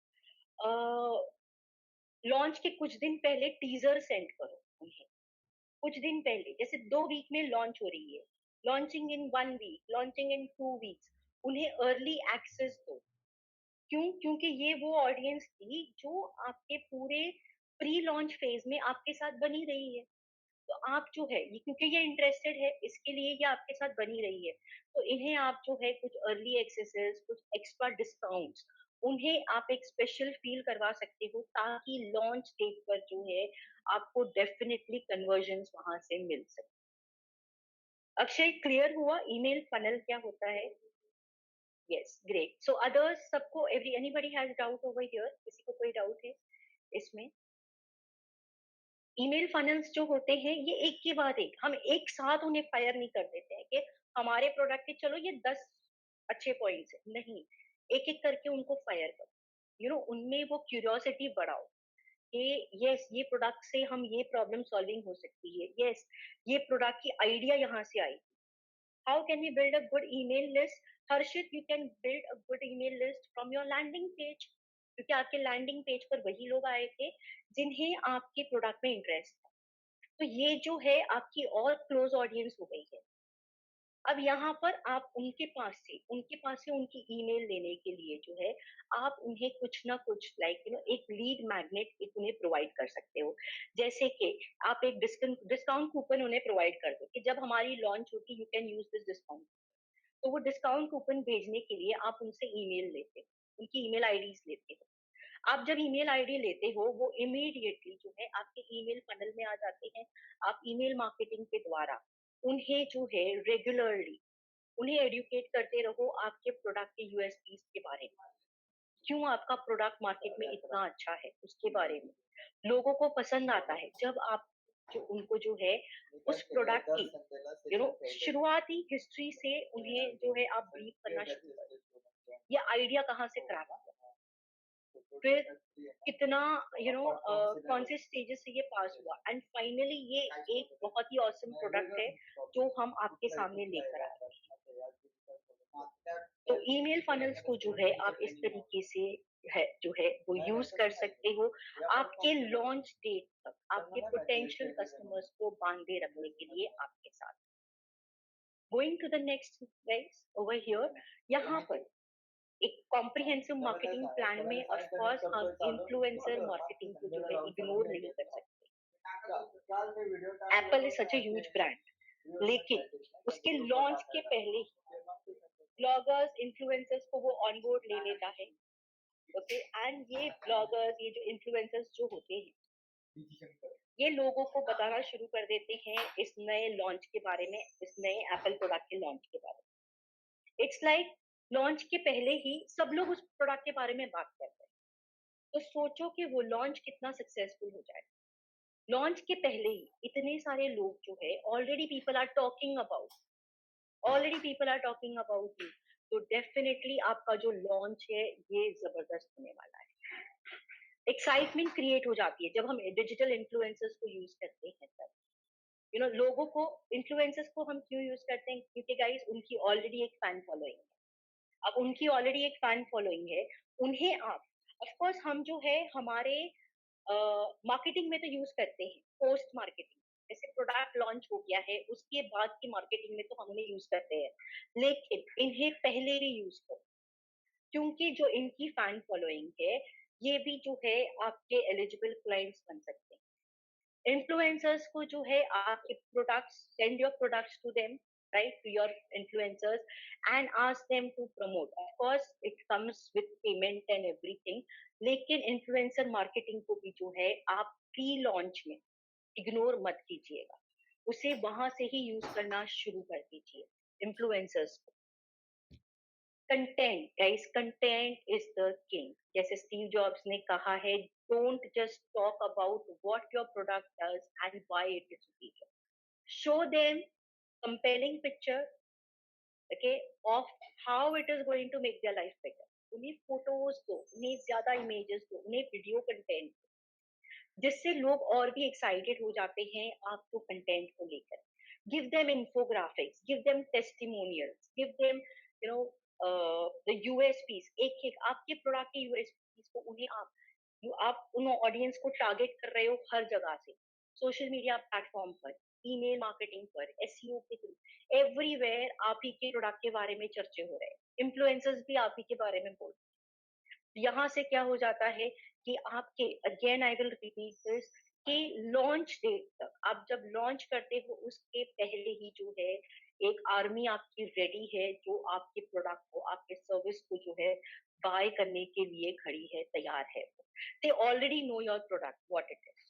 लॉन्च के कुछ दिन पहले टीजर सेंड करो उन्हें। कुछ दिन पहले, जैसे 2 वीक में लॉन्च हो रही है, launching in 1 week, launching in 2 weeks, उन्हें अर्ली एक्सेस दो। क्यों? क्योंकि ये वो ऑडियंस थी जो आपके पूरे प्री लॉन्च फेज में आपके साथ बनी रही है। तो आप जो है ये, क्योंकि ये इंटरेस्टेड है इसके लिए ये आपके साथ बनी रही है, तो इन्हें आप जो है कुछ अर्ली एक्सेसेस, कुछ एक्स्ट्रा डिस्काउंट्स, उन्हें आप एक स्पेशल फील करवा सकते हो ताकि लॉन्च डेट पर जो है आपको डेफिनेटली कन्वर्जन्स वहां से मिल सके। अक्षय, क्लियर हुआ ईमेल फनल क्या होता है? Yes, great. सो अदर्स, सबको anybody has doubt over here? किसी को कोई डाउट है इसमें? ईमेल फनल्स जो होते हैं ये एक के बाद एक, हम एक साथ उन्हें फायर नहीं कर देते हैं कि हमारे प्रोडक्ट के चलो ये 10 अच्छे पॉइंट्स है, नहीं, एक एक करके उनको फायर करो, उनमें वो क्यूरियोसिटी बढ़ाओ कि यस, ये प्रोडक्ट से हम ये प्रॉब्लम सॉल्विंग हो सकती है, यस, ये प्रोडक्ट की आइडिया यहाँ से आई। How can we build a good email list? Harshit, you can build a good email list from your landing page, क्योंकि आपके लैंडिंग पेज पर वही लोग आए थे जिन्हें आपके प्रोडक्ट में इंटरेस्ट था। तो ये जो है आपकी और क्लोज ऑडियंस हो गई है। अब यहाँ पर आप उनके पास से उनकी ईमेल लेने के लिए जो है, आप उन्हें कुछ ना कुछ एक लीड मैग्नेट एक उन्हें प्रोवाइड कर सकते हो। जैसे कि आप एक डिस्काउंट कूपन उन्हें प्रोवाइड कर दो कि जब हमारी लॉन्च होगी you can use this discount. तो वो डिस्काउंट कूपन भेजने के लिए आप उनसे ईमेल लेते हो, उनकी ईमेल आईडीज लेते हो। आप जब ईमेल आईडी लेते हो, वो इमीडिएटली जो है आपके ईमेल फनल में आ जाते हैं। आप ईमेल मार्केटिंग के द्वारा उन्हें जो है रेगुलरली उन्हें एडुकेट करते रहो आपके प्रोडक्ट के यूएसपीज के बारे में, क्यों आपका प्रोडक्ट मार्केट में इतना अच्छा है उसके बारे में। लोगों को पसंद आता है जब आप जो उनको जो है उस प्रोडक्ट की शुरुआती हिस्ट्री से उन्हें जो है आप ब्रीफ करना शुरू करो। ये आइडिया कहाँ से क्रैक हुआ, फिर कितना कौन से स्टेजेस से ये पास हुआ, एंड फाइनली ये एक बहुत ही ऑसम प्रोडक्ट है जो हम आपके सामने लेकर आए हैं। तो ईमेल फनल्स को जो है आप इस तरीके से है जो है वो यूज कर सकते हो आपके लॉन्च डेट तक, आपके पोटेंशियल कस्टमर्स को बांधे रखने के लिए आपके साथ। Going to the next guys over here, यहाँ पर एक कॉम्प्रिहेंसिव मार्केटिंग प्लान में ऑफ कोर्स हम इन्फ्लुएंसर मार्केटिंग को जो है इग्नोर नहीं कर सकते। Apple is such a huge brand, लेकिन उसके लॉन्च के पहले ही ब्लॉगर्स इन्फ्लुएंसर्स को वो ऑन बोर्ड ले लेता है। ओके, एंड ये ब्लॉगर्स, ये जो इन्फ्लुएंसर्स जो होते हैं, ये लोगों को बताना शुरू कर देते हैं इस नए लॉन्च के बारे में, इस नए एप्पल प्रोडक्ट के लॉन्च के बारे में। इट्स लाइक लॉन्च के पहले ही सब लोग उस प्रोडक्ट के बारे में बात करते हैं। तो सोचो कि वो लॉन्च कितना सक्सेसफुल हो जाए। लॉन्च के पहले ही इतने सारे लोग जो है already people are talking about you. तो डेफिनेटली आपका जो लॉन्च है ये जबरदस्त होने वाला है। एक्साइटमेंट क्रिएट हो जाती है जब हम डिजिटल इन्फ्लुएंसर्स को यूज करते हैं तब। लोगों को, इन्फ्लुएंसर्स को हम क्यों यूज करते हैं? क्योंकि गाइस उनकी ऑलरेडी एक फैन फॉलोइंग है। अब उनकी ऑलरेडी एक फैन फॉलोइंग है, उन्हें आप, ऑफ कोर्स हम जो है हमारे मार्केटिंग में तो यूज करते हैं, पोस्ट मार्केटिंग, जैसे प्रोडक्ट लॉन्च हो गया है उसके बाद की मार्केटिंग में तो हम उन्हें यूज करते हैं, लेकिन इन्हें पहले भी यूज करो, क्योंकि जो इनकी फैन फॉलोइंग है ये भी जो है आपके एलिजिबल क्लाइंट्स बन सकते हैं। इन्फ्लुएंसर्स को जो है आपके products, send your products to them, right, to your influencers and ask them to promote. Of course it comes with payment and everything, लेकिन इन्फ्लुएंसर मार्केटिंग को भी जो है आप प्री लॉन्च में इग्नोर मत कीजिएगा, उसे वहां से ही यूज करना शुरू कर दीजिए इन्फ्लुएंसर्स को। Content guys, content is the king, जैसे स्टीव जॉब्स ने कहा है, don't just talk about what your product does and why it is superior, show them compelling picture, okay, of how it is going to make their life better. उन्हें photos दो, उन्हें ज्यादा images दो, उन्हें video content, जिससे लोग और भी एक्साइटेड हो जाते हैं आपको कंटेंट को लेकर। Give them infographics, give them testimonials, give them the USPs, एक एक आपके प्रोडक्ट के यूएसपीज को उन्हें आप उन ऑडियंस को टारगेट कर रहे हो हर जगह से, सोशल मीडिया प्लेटफॉर्म पर, ईमेल मार्केटिंग पर, एसईओ के थ्रू, एवरीवेयर आप ही के प्रोडक्ट के बारे में चर्चे हो रहे हैं, इन्फ्लुएंसर्स भी आप ही के बारे में बोल। यहाँ से क्या हो जाता है कि आपके, again I will repeat this, कि लॉन्च डेट तक, आप जब लॉन्च करते हो उसके पहले ही जो है एक आर्मी आपकी रेडी है जो आपके प्रोडक्ट को, आपके सर्विस को जो है बाय करने के लिए खड़ी है, तैयार है। They already know your product what it is,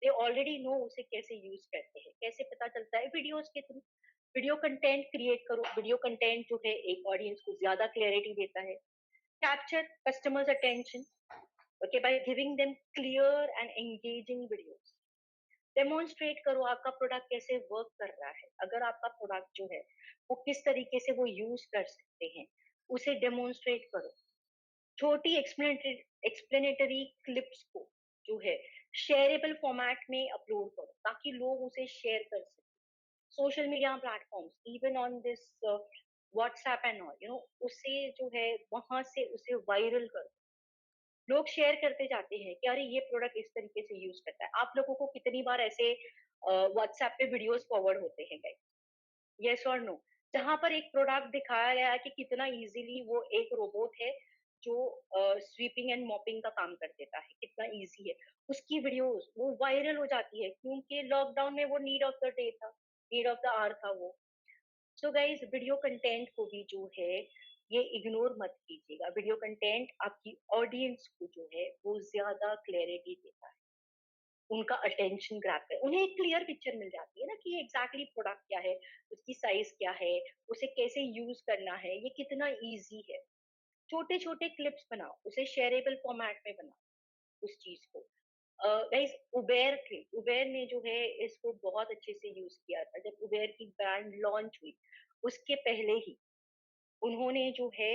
they already know उसे कैसे यूज करते हैं। कैसे पता चलता है? वीडियोस के थ्रू। वीडियो कंटेंट क्रिएट करो, वीडियो कंटेंट जो है एक ऑडियंस को ज्यादा क्लैरिटी देता है। Capture customers' attention, okay, by giving them clear and engaging videos. Demonstrate करो आपका प्रोडक्ट कैसे वर्क कर रहा है, अगर आपका प्रोडक्ट जो है वो किस तरीके से वो यूज कर सकते हैं, उसे डेमोन्स्ट्रेट करो, छोटी एक्सप्लेनेटरी क्लिप्स को जो है शेयरेबल फॉर्मेट में अपलोड करो ताकि लोग उसे शेयर कर सकें। Social media platforms even on this WhatsApp and all, उसे जो है वहां से उसे वायरल करो। लोग शेयर करते जाते हैं कि अरे ये प्रोडक्ट इस तरीके से यूज करता है। आप लोगों को कितनी बार ऐसे व्हाट्सएप पे वीडियोस फॉरवर्ड होते हैं गाइस, यस और नो, जहां पर एक प्रोडक्ट दिखाया गया है कि कितना इजीली वो एक रोबोट है जो स्वीपिंग एंड मॉपिंग का काम कर देता है, कितना इजी है। उसकी वीडियोस वो वायरल हो जाती है क्योंकि लॉकडाउन में वो नीड ऑफ द डे था, नीड ऑफ द आवर था वो। सो गाइस, वीडियो कंटेंट को भी जो है ये इग्नोर मत कीजिएगा। वीडियो कंटेंट आपकी ऑडियंस को जो है वो ज्यादा क्लैरिटी देता है, उनका अटेंशन ग्रैब कर, उन्हें एक क्लियर पिक्चर मिल जाती है ना कि एग्जैक्टली प्रोडक्ट क्या है, उसकी साइज क्या है, उसे कैसे यूज करना है, ये कितना इजी है। छोटे छोटे क्लिप्स बनाओ, उसे शेयरेबल फॉर्मेट में बनाओ उस चीज को। गाइस, उबेर ने जो है इसको बहुत अच्छे से यूज किया था। जब उबेर की ब्रांड लॉन्च हुई उसके पहले ही उन्होंने जो है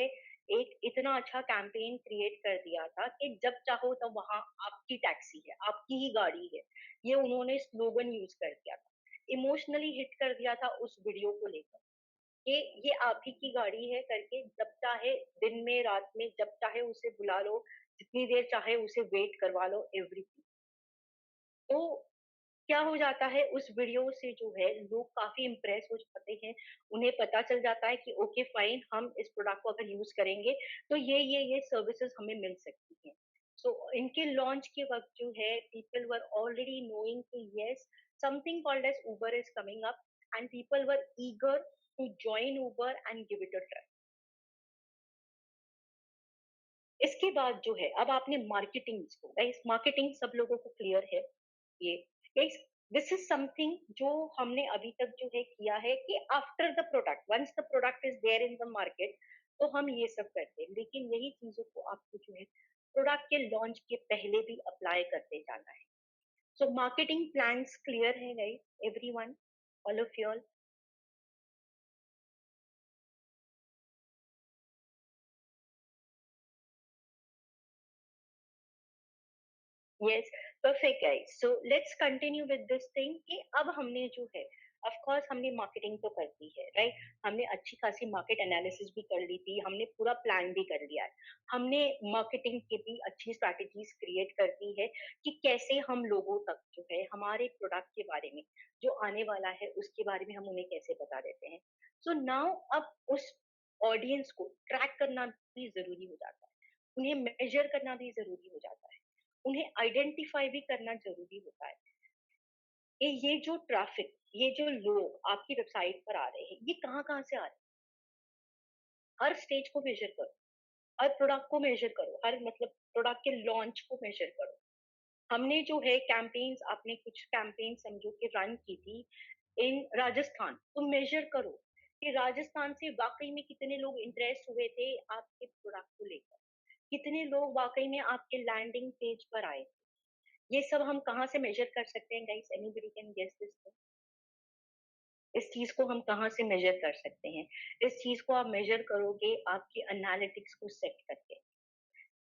एक इतना अच्छा कैंपेन क्रिएट कर दिया था कि जब चाहो तब वहां आपकी टैक्सी है, आपकी ही गाड़ी है, ये उन्होंने स्लोगन यूज कर दिया था। इमोशनली हिट कर दिया था उस वीडियो को लेकर कि ये आप ही की गाड़ी है करके, जब चाहे दिन में रात में जब चाहे उसे बुला लो, जितनी देर चाहे उसे वेट करवा लो, एवरीथिंग। तो क्या हो जाता है उस वीडियो से जो है लोग काफी इम्प्रेस हो जाते हैं। उन्हें पता चल जाता है कि ओके फाइन, हम इस प्रोडक्ट को अगर यूज करेंगे तो ये सर्विसेज हमें मिल सकती हैं। सो इनके लॉन्च के वक्त जो है पीपल वर ऑलरेडी नोइंग कि yes, something called as Uber is coming up, and people were eager to join Uber and give it a try. इसके बाद जो है अब आपने मार्केटिंग को, गाइस मार्केटिंग सब लोगों को क्लियर है। ये गाइस, दिस इज समथिंग जो हमने अभी तक जो है किया है कि after the product, once the product is there in the market, तो हम ये सब करते हैं। लेकिन यही चीजों को आपको जो है प्रोडक्ट के लॉन्च के पहले भी अप्लाई करते जाना है। सो मार्केटिंग प्लान्स क्लियर है guys, everyone, all of you. Yes, perfect guys. So let's continue with this thing कि अब हमने जो है ऑफ कोर्स हमने मार्केटिंग तो कर दी है, राइट। हमने अच्छी खासी मार्केट एनालिसिस भी कर ली थी, हमने पूरा प्लान भी कर लिया है। हमने मार्केटिंग की भी अच्छी स्ट्रैटेजीज क्रिएट कर दी है कि कैसे हम लोगों तक जो है हमारे प्रोडक्ट के बारे में, जो आने वाला है उसके बारे में हम उन्हें कैसे बता देते हैं। सो नाउ अब उस ऑडियंस को ट्रैक करना भी जरूरी हो जाता है, उन्हें मेजर करना भी जरूरी हो जाता है, उन्हें आइडेंटिफाई भी करना जरूरी होता है कि ये जो ट्रैफिक, ये जो लोग आपकी वेबसाइट पर आ रहे हैं, ये कहाँ कहाँ से आ रहे हैं। हर स्टेज को मेजर करो, हर प्रोडक्ट को मेजर करो, हर मतलब प्रोडक्ट के लॉन्च को मेजर करो। हमने जो है कैंपेन्स, आपने कुछ कैंपेन समझो कि रन की थी इन राजस्थान, तो मेजर करो कि राजस्थान से वाकई में कितने लोग इंटरेस्ट हुए थे आपके प्रोडक्ट को लेकर, कितने लोग वाकई में आपके लैंडिंग पेज पर आए। ये सब हम कहाँ से मेजर कर सकते हैं guys, anybody can guess this? इस चीज को हम कहाँ से मेजर कर सकते हैं? इस चीज को आप मेजर करोगे आपके एनालिटिक्स को सेट करके।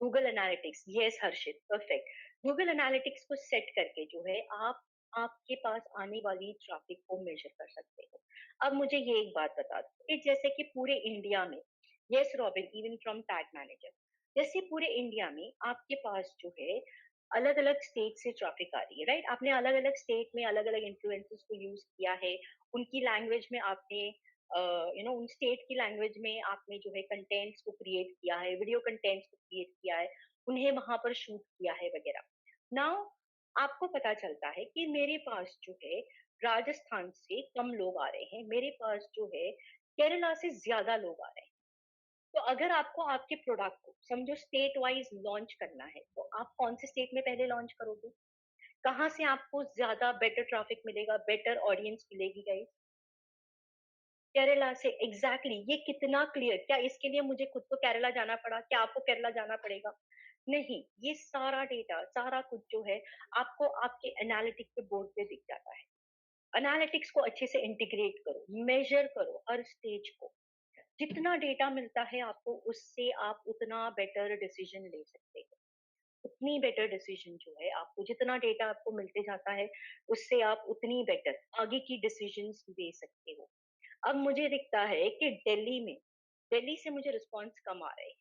गूगल एनालिटिक्स, यस हर्षित, परफेक्ट। गूगल एनालिटिक्स को सेट करके जो है आप आपके पास आने वाली ट्रैफिक को मेजर कर सकते हो। अब मुझे ये एक बात बता दो कि जैसे कि पूरे इंडिया में, yes robin, even from tag manager, जैसे पूरे इंडिया में आपके पास जो है अलग अलग स्टेट से ट्रैफिक आ रही है, राइट। आपने अलग अलग स्टेट में अलग अलग इन्फ्लुएंसर्स को यूज किया है, उनकी लैंग्वेज में आपने उन स्टेट की लैंग्वेज में आपने जो है कंटेंट्स को क्रिएट किया है, वीडियो कंटेंट्स को क्रिएट किया है, उन्हें वहां पर शूट किया है वगैरह। नाउ आपको पता चलता है कि मेरे पास जो है राजस्थान से कम लोग आ रहे हैं, मेरे पास जो है केरला से ज्यादा लोग आ रहे हैं। तो अगर आपको आपके प्रोडक्ट को समझो स्टेट वाइज लॉन्च करना है, तो आप कौन से स्टेट में पहले लॉन्च करोगे? कहाँ से आपको ज्यादा बेटर ट्रैफिक मिलेगा, बेटर ऑडियंस मिलेगी गाइस? केरला से, एग्जैक्टली exactly। ये कितना क्लियर, क्या इसके लिए मुझे खुद को केरला जाना पड़ा? क्या आपको केरला जाना पड़ेगा? नहीं, ये सारा डेटा, सारा कुछ जो है आपको आपके एनालिटिक के बोर्ड पे दिख जाता है। एनालिटिक्स को अच्छे से इंटीग्रेट करो, मेजर करो हर स्टेज को। जितना डेटा मिलता है आपको, उससे आप उतना बेटर डिसीजन ले सकते हैं। उतनी बेटर डिसीजन जो है, आपको जितना डेटा आपको मिलते जाता है, उससे आप उतनी बेटर आगे की डिसीजंस ले सकते हो। अब मुझे दिखता है कि दिल्ली से मुझे रिस्पॉन्स कम आ रहे हैं,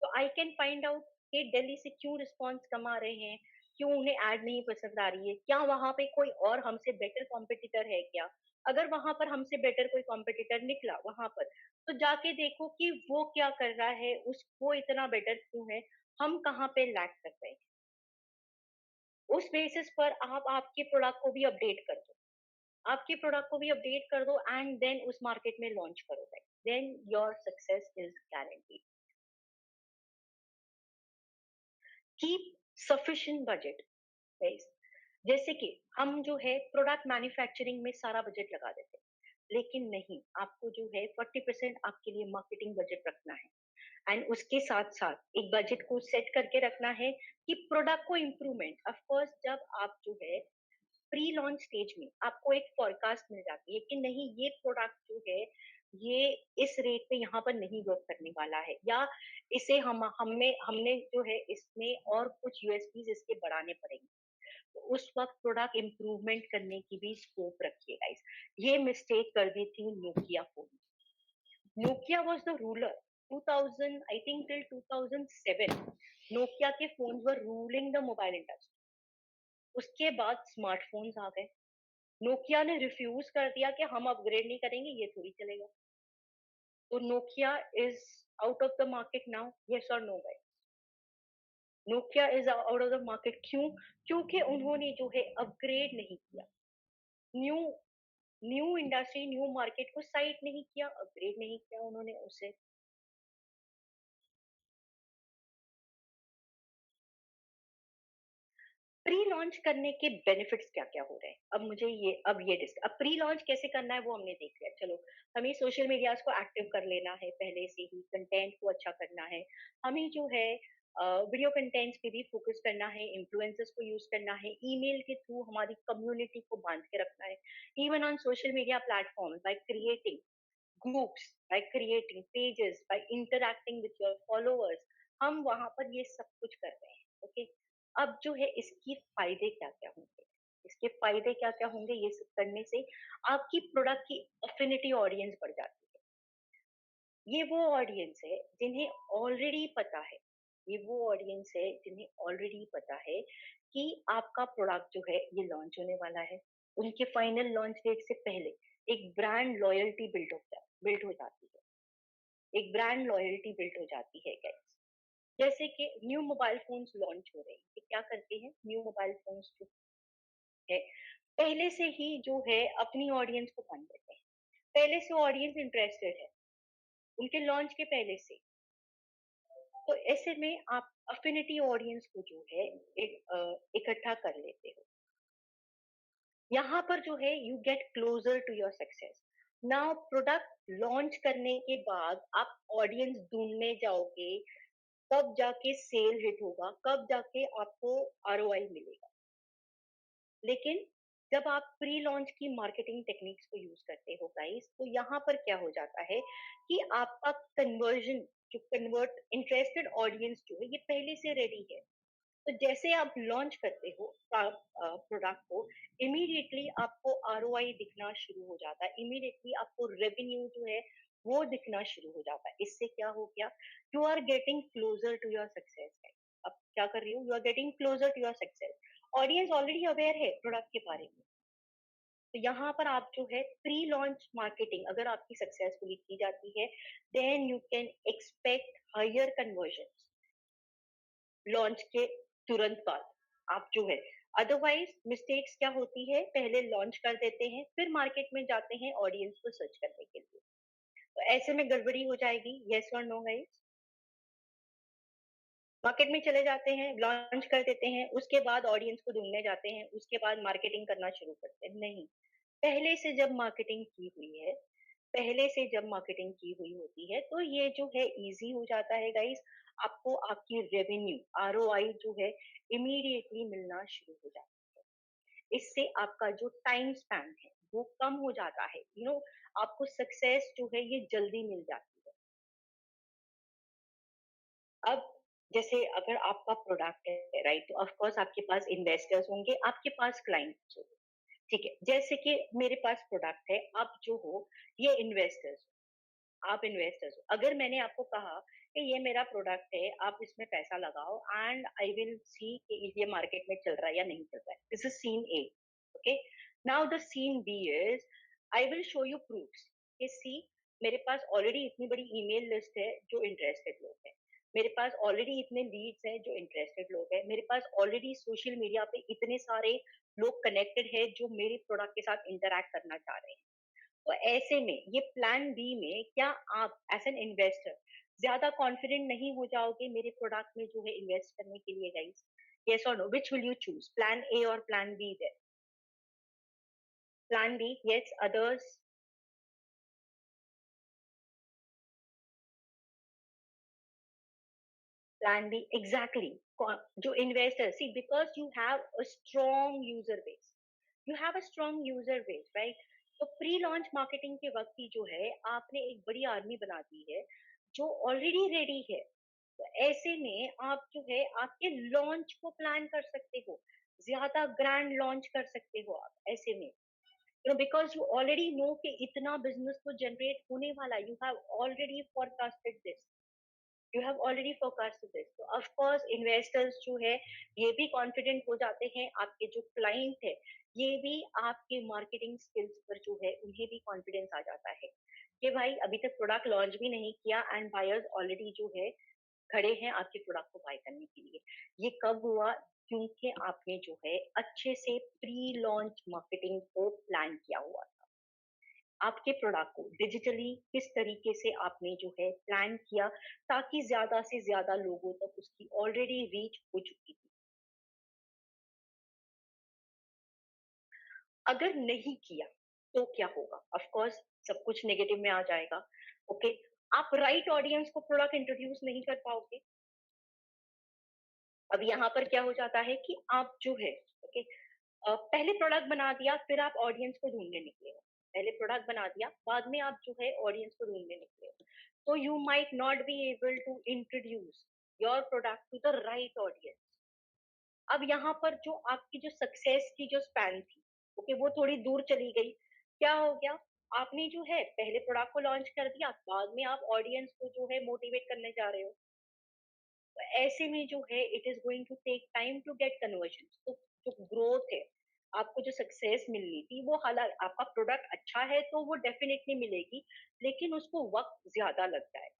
तो आई कैन फाइंड आउट कि दिल्ली से क्यों रिस्पॉन्स कम आ रहे हैं, क्यों उन्हें ऐड नहीं पसंद आ रही है, क्या वहां पे कोई और हमसे बेटर कॉम्पिटिटर है क्या। अगर वहां पर हमसे बेटर कोई कॉम्पिटिटर निकला वहां पर, तो जाके देखो कि वो क्या कर रहा है, उस वो इतना बेटर क्यों है, हम कहाँ पे लैक कर रहे हैं। उस बेसिस पर आप आपके प्रोडक्ट को भी अपडेट कर दो, आपके प्रोडक्ट को भी अपडेट कर दो एंड देन उस मार्केट में लॉन्च करो, then your success is guaranteed. Keep sufficient budget guys. जैसे कि हम जो है प्रोडक्ट मैन्युफैक्चरिंग में सारा बजट लगा देते हैं, लेकिन नहीं, आपको जो है 40% आपके लिए मार्केटिंग बजट रखना है एंड उसके साथ साथ एक बजट को सेट करके रखना है कि प्रोडक्ट को इम्प्रूवमेंट। ऑफ कोर्स जब आप जो है प्री लॉन्च स्टेज में आपको एक फॉरकास्ट मिल जाती है कि नहीं, ये प्रोडक्ट जो है ये इस रेट पे यहाँ पर नहीं वर्क करने वाला है, या इसे हम हमने हमने जो है इसमें और कुछ यूएसपीज इसके बढ़ाने पड़ेंगे, तो उस वक्त प्रोडक्ट इम्प्रूवमेंट करने की भी स्कोप रखिए गाइस। ये मिस्टेक कर दी थी Nokia phone. Nokia was the ruler 2000, I think till 2007 Nokia के phones were ruling the mobile industry. उसके बाद स्मार्टफोन्स आ गए, नोकिया ने रिफ्यूज कर दिया कि हम अपग्रेड नहीं करेंगे, ये थोड़ी चलेगा। तो Nokia is out of the market now, yes और no guys. Nokia is out of the market, क्यों? क्योंकि उन्होंने जो है अपग्रेड नहीं किया, new new industry new market को साइट नहीं किया, अपग्रेड नहीं किया उन्होंने उसे। प्री लॉन्च करने के बेनिफिट्स क्या क्या हो रहे हैं, अब मुझे ये अब प्री लॉन्च कैसे करना है वो हमने देख लिया। चलो, हमें सोशल मीडियाज को एक्टिव कर लेना है, पहले से ही कंटेंट को अच्छा करना है, हमें जो है वीडियो कंटेंट्स पे भी फोकस करना है, इन्फ्लुएंसर्स को यूज करना है, ईमेल के थ्रू हमारी कम्युनिटी को बांध के रखना है, even on social media platform by creating groups, by creating pages, by interacting with your followers. हम वहां पर ये सब कुछ कर रहे हैं, ओके। अब जो है इसकी फायदे क्या क्या होंगे, इसके फायदे क्या क्या होंगे, ये सब करने से आपकी प्रोडक्ट की अफिनिटी ऑडियंस बढ़ जाती है। ये वो ऑडियंस है जिन्हें ऑलरेडी पता है, ये वो ऑडियंस है जिन्हें ऑलरेडी पता है कि आपका प्रोडक्ट जो है ये लॉन्च होने वाला है। उनके फाइनल लॉन्च डेट से पहले एक ब्रांड लॉयल्टी बिल्ड हो जाती है, एक ब्रांड लॉयल्टी बिल्ड हो जाती है गाइस। जैसे कि न्यू मोबाइल फोन्स लॉन्च हो रहे हैं, ये क्या करते हैं न्यू मोबाइल फोन्स जो है, पहले से ही जो है अपनी ऑडियंस को बांध देते हैं, पहले से ऑडियंस इंटरेस्टेड है उनके लॉन्च के पहले से। तो ऐसे में आप अफिनिटी ऑडियंस को जो है इकट्ठा कर लेते हो। यहाँ पर जो है you get closer to your success. Now product launch करने के बाद आप ऑडियंस ढूंढने जाओगे, कब जाके सेल हिट होगा, कब जाके आपको आरओआई मिलेगा। लेकिन जब आप प्री लॉन्च की मार्केटिंग टेक्निक्स को यूज करते हो गाइस, तो यहाँ पर क्या हो जाता है कि आपका कन्वर्जन, जो कन्वर्ट इंटरेस्टेड ऑडियंस जो है ये पहले से रेडी है। तो जैसे आप लॉन्च करते हो प्रोडक्ट को, इमीडिएटली आपको आरओआई दिखना शुरू हो जाता है, इमीडिएटली आपको रेवेन्यू जो है वो दिखना शुरू हो जाता है। इससे क्या हो गया, you are getting closer to your success. अब क्या कर रही हूँ, you are getting closer to your success. Audience already aware है प्रोडक्ट के बारे में। तो यहाँ पर आप जो है प्री लॉन्च मार्केटिंग अगर आपकी सक्सेसफुली की जाती है, then you can expect higher conversion launch के तुरंत बाद। आप जो है, अदरवाइज मिस्टेक्स क्या होती है, पहले लॉन्च कर देते हैं फिर मार्केट में जाते हैं ऑडियंस को सर्च करने के लिए, तो ऐसे में गड़बड़ी हो जाएगी। यस और नो गाइस? मार्केट में चले जाते हैं, लॉन्च कर देते हैं, उसके बाद ऑडियंस को ढूंढने जाते हैं, उसके बाद मार्केटिंग करना शुरू करते हैं, नहीं। पहले से जब मार्केटिंग की हुई है, पहले से जब मार्केटिंग की हुई होती है, तो ये जो है इजी हो जाता है गाइस। आपको आपकी रेवेन्यू आरओआई जो है इमीडिएटली मिलना शुरू हो जाता है। इससे आपका जो टाइम स्पैन है वो कम हो जाता है, आपको सक्सेस जो है ये जल्दी मिल जाती है। अब जैसे अगर आपका प्रोडक्ट है राइट, तो ऑफ कोर्स आपके पास इन्वेस्टर्स होंगे, आपके पास क्लाइंट्स होंगे, ठीक है? जैसे कि मेरे पास प्रोडक्ट है, आप जो हो ये इन्वेस्टर्स, आप इन्वेस्टर्स हो। अगर मैंने आपको कहा कि ये मेरा प्रोडक्ट है, आप इसमें पैसा लगाओ एंड आई विल सी कि ये मार्केट में चल रहा है या नहीं चल रहा है। This is scene A, okay? Now the scene B is I will show you proofs कि सी मेरे पास ऑलरेडी इतनी बड़ी ईमेल लिस्ट है जो इंटरेस्टेड लोग हैं। मेरे पास ऑलरेडी इतने लीड्स हैं जो इंटरेस्टेड लोग हैं। मेरे पास ऑलरेडी सोशल मीडिया पे इतने सारे लोग कनेक्टेड है जो मेरे प्रोडक्ट के साथ इंटरैक्ट करना चाह रहे हैं। तो ऐसे में ये प्लान बी में क्या आप एज एन इन्वेस्टर ज्यादा कॉन्फिडेंट नहीं हो जाओगे मेरे प्रोडक्ट में जो है इन्वेस्ट करने के लिए गाइस? यस और no, which will you choose, plan A और plan B? There plan B, yes, others? Plan B exactly. जो investor, see because you have a strong user base, you have a strong user base, right? तो pre launch marketing के वक्त ही जो है आपने एक बड़ी आर्मी बना दी है जो ऑलरेडी रेडी है। तो ऐसे में आप जो है आपके लॉन्च को प्लान कर सकते हो, ज्यादा ग्रैंड लॉन्च कर सकते हो आप ऐसे में, बिकॉज यू ऑलरेडी नो कि इतना बिजनेस तो जनरेट होने वाला, you have already forecasted this, you have already forecasted this. तो ऑफ कोर्स इन्वेस्टर्स जो है ये भी कॉन्फिडेंट हो जाते हैं, आपके जो क्लाइंट है ये भी आपके मार्केटिंग स्किल्स पर जो है उन्हें भी कॉन्फिडेंस आ जाता है कि भाई अभी तक प्रोडक्ट लॉन्च भी नहीं किया एंड बायर्स ऑलरेडी जो है खड़े हैं आपके प्रोडक्ट को बाय करने के लिए। ये कब हुआ? क्योंकि आपने जो है अच्छे से प्री लॉन्च मार्केटिंग को प्लान किया हुआ था। आपके प्रोडक्ट को डिजिटली किस तरीके से आपने जो है प्लान किया ताकि ज्यादा से ज्यादा लोगों तक उसकी ऑलरेडी रीच हो चुकी थी। अगर नहीं किया तो क्या होगा? ऑफ कोर्स सब कुछ नेगेटिव में आ जाएगा, ओके? आप राइट ऑडियंस को प्रोडक्ट इंट्रोड्यूस नहीं कर पाओगे। अब यहाँ पर क्या हो जाता है कि आप जो है, ओके, पहले प्रोडक्ट बना दिया फिर आप ऑडियंस को ढूंढने निकले हो। पहले प्रोडक्ट बना दिया बाद में आप जो है ऑडियंस को ढूंढने निकले हो, तो you might not be able to introduce your product to the right audience. अब यहाँ पर जो आपकी जो सक्सेस की जो स्पैन थी, ओके, वो थोड़ी दूर चली गई। क्या हो गया? आपने जो है पहले प्रोडक्ट को लॉन्च कर दिया, बाद में आप ऑडियंस को जो है मोटिवेट करने जा रहे हो। तो ऐसे में जो है it is going to take time to get conversion. तो जो ग्रोथ है, आपको जो सक्सेस मिलनी थी वो, हालांकि आपका प्रोडक्ट अच्छा है तो वो डेफिनेटली मिलेगी, लेकिन उसको वक्त ज्यादा लग जाएगा।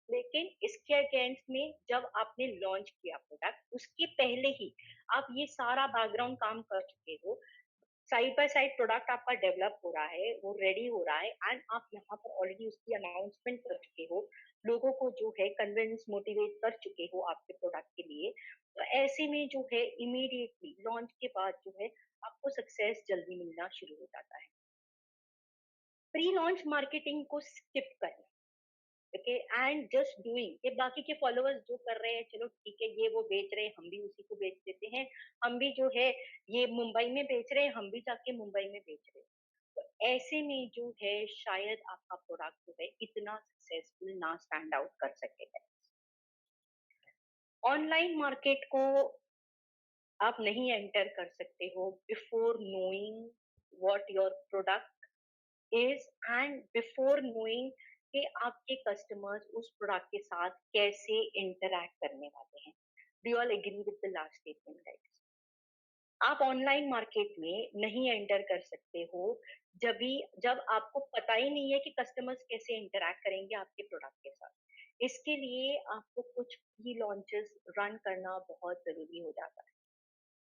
लेकिन इसके अगेंस्ट में जब आपने लॉन्च किया प्रोडक्ट, उसके पहले ही आप ये सारा बैकग्राउंड काम कर चुके हो, साइड बाय साइड प्रोडक्ट आपका डेवलप हो रहा है, वो रेडी हो रहा है एंड आप यहाँ पर ऑलरेडी उसकी अनाउंसमेंट कर चुके हो, लोगों को जो है कन्विंस मोटिवेट कर चुके हो आपके प्रोडक्ट के लिए। तो ऐसे में जो है इमीडिएटली लॉन्च के बाद जो है आपको सक्सेस जल्दी मिलना शुरू हो जाता है। प्री लॉन्च मार्केटिंग को स्किप करना, ओके, एंड जस्ट डूइंग कि बाकी के फॉलोअर्स जो कर रहे हैं चलो ठीक है, ये वो बेच रहे हैं हम भी उसी को बेच देते हैं, हम भी जो है ये मुंबई में बेच रहे हैं हम भी जाके मुंबई में बेच रहे हैं। तो ऐसे में जो है शायद आपका प्रोडक्ट जो है इतना सक्सेसफुल ना स्टैंड आउट कर सकेगा। ऑनलाइन मार्केट को आप नहीं एंटर कर सकते हो before knowing what your product is and before knowing कि आपके कस्टमर्स उस प्रोडक्ट के साथ कैसे इंटरैक्ट करने वाले हैं। Do you all agree with the last statement guys? आप ऑनलाइन मार्केट में नहीं एंटर कर सकते हो जब भी, जब आपको पता ही नहीं है कि कस्टमर्स कैसे इंटरैक्ट करेंगे आपके प्रोडक्ट के साथ। इसके लिए आपको कुछ प्री लॉन्चेस रन करना बहुत जरूरी हो जाता है।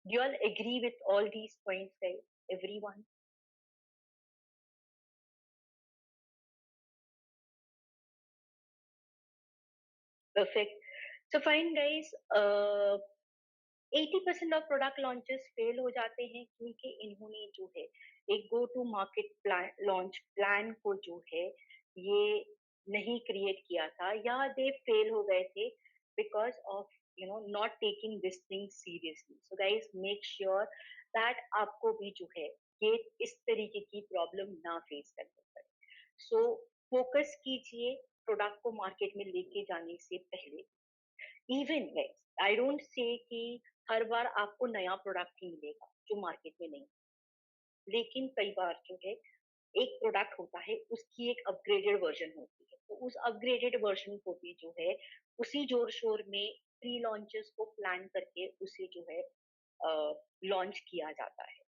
Do you all agree with all these points guys, everyone? Perfect. So fine guys, 80% of product launches fail हो जाते हैं क्योंकि इन्होंने जो है एक go to market plan, launch plan को जो है ये नहीं क्रिएट किया था, या दे फेल हो गए थे because of not taking this thing seriously. So guys make sure that आपको भी जो है ये इस तरीके की प्रॉब्लम ना फेस करनी पड़े। सो फोकस कीजिए प्रोडक्ट को मार्केट में लेके जाने से पहले, इवन आई डोंट से कि हर बार आपको नया प्रोडक्ट ही मिलेगा जो मार्केट में नहीं, लेकिन कई बार जो है एक प्रोडक्ट होता है उसकी एक अपग्रेडेड वर्जन होती है, तो उस अपग्रेडेड वर्जन को भी जो है उसी जोर शोर में प्री लॉन्चेस को प्लान करके उसे जो है लॉन्च किया जाता है।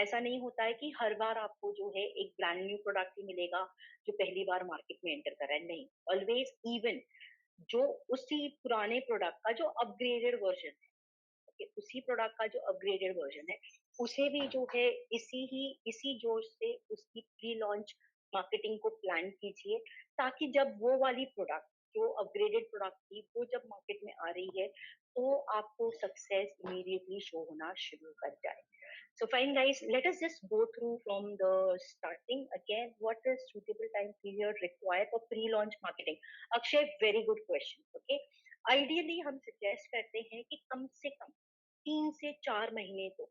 ऐसा नहीं होता है कि हर बार आपको जो है एक ब्रांड न्यू प्रोडक्ट ही मिलेगा जो पहली बार मार्केट में एंटर कर रहा है, नहीं। ऑलवेज इवन जो उसी पुराने प्रोडक्ट का जो अपग्रेडेड वर्जन है, ओके, उसी प्रोडक्ट का जो अपग्रेडेड वर्जन है उसे भी जो है इसी जोश से उसकी प्री लॉन्च मार्केटिंग को प्लान कीजिए, ताकि जब वो वाली प्रोडक्ट जो अपग्रेडेड प्रोडक्ट थी वो जब मार्केट में आ रही है तो आपको सक्सेस इमीडिएटली शो होना शुरू कर जाए। So fine guys, let us just go through from the starting again. What is suitable time period required for pre-launch marketing? Akshay, very good question. Okay, ideally हम suggest करते हैं कि कम से कम 3 से 4 महीने तो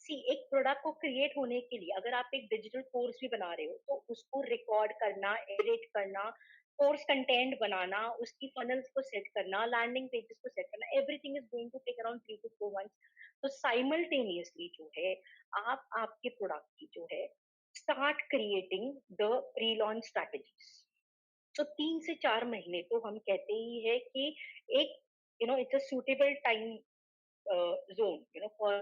सी एक प्रोडक्ट को क्रिएट होने के लिए, अगर आप एक डिजिटल कोर्स भी बना रहे हो तो उसको रिकॉर्ड करना, एडिट करना, कोर्स कंटेंट बनाना, उसकी फनल्स को सेट करना, लैंडिंग पेजेस को सेट करना, everything is going to take around 3 to 4 months। तो साइमल्टेनियसली जो है आप आपके प्रोडक्ट की जो है start creating the pre launch strategies. तो 3 से 4 महीने तो हम कहते ही है कि एक it's a suitable time zone, for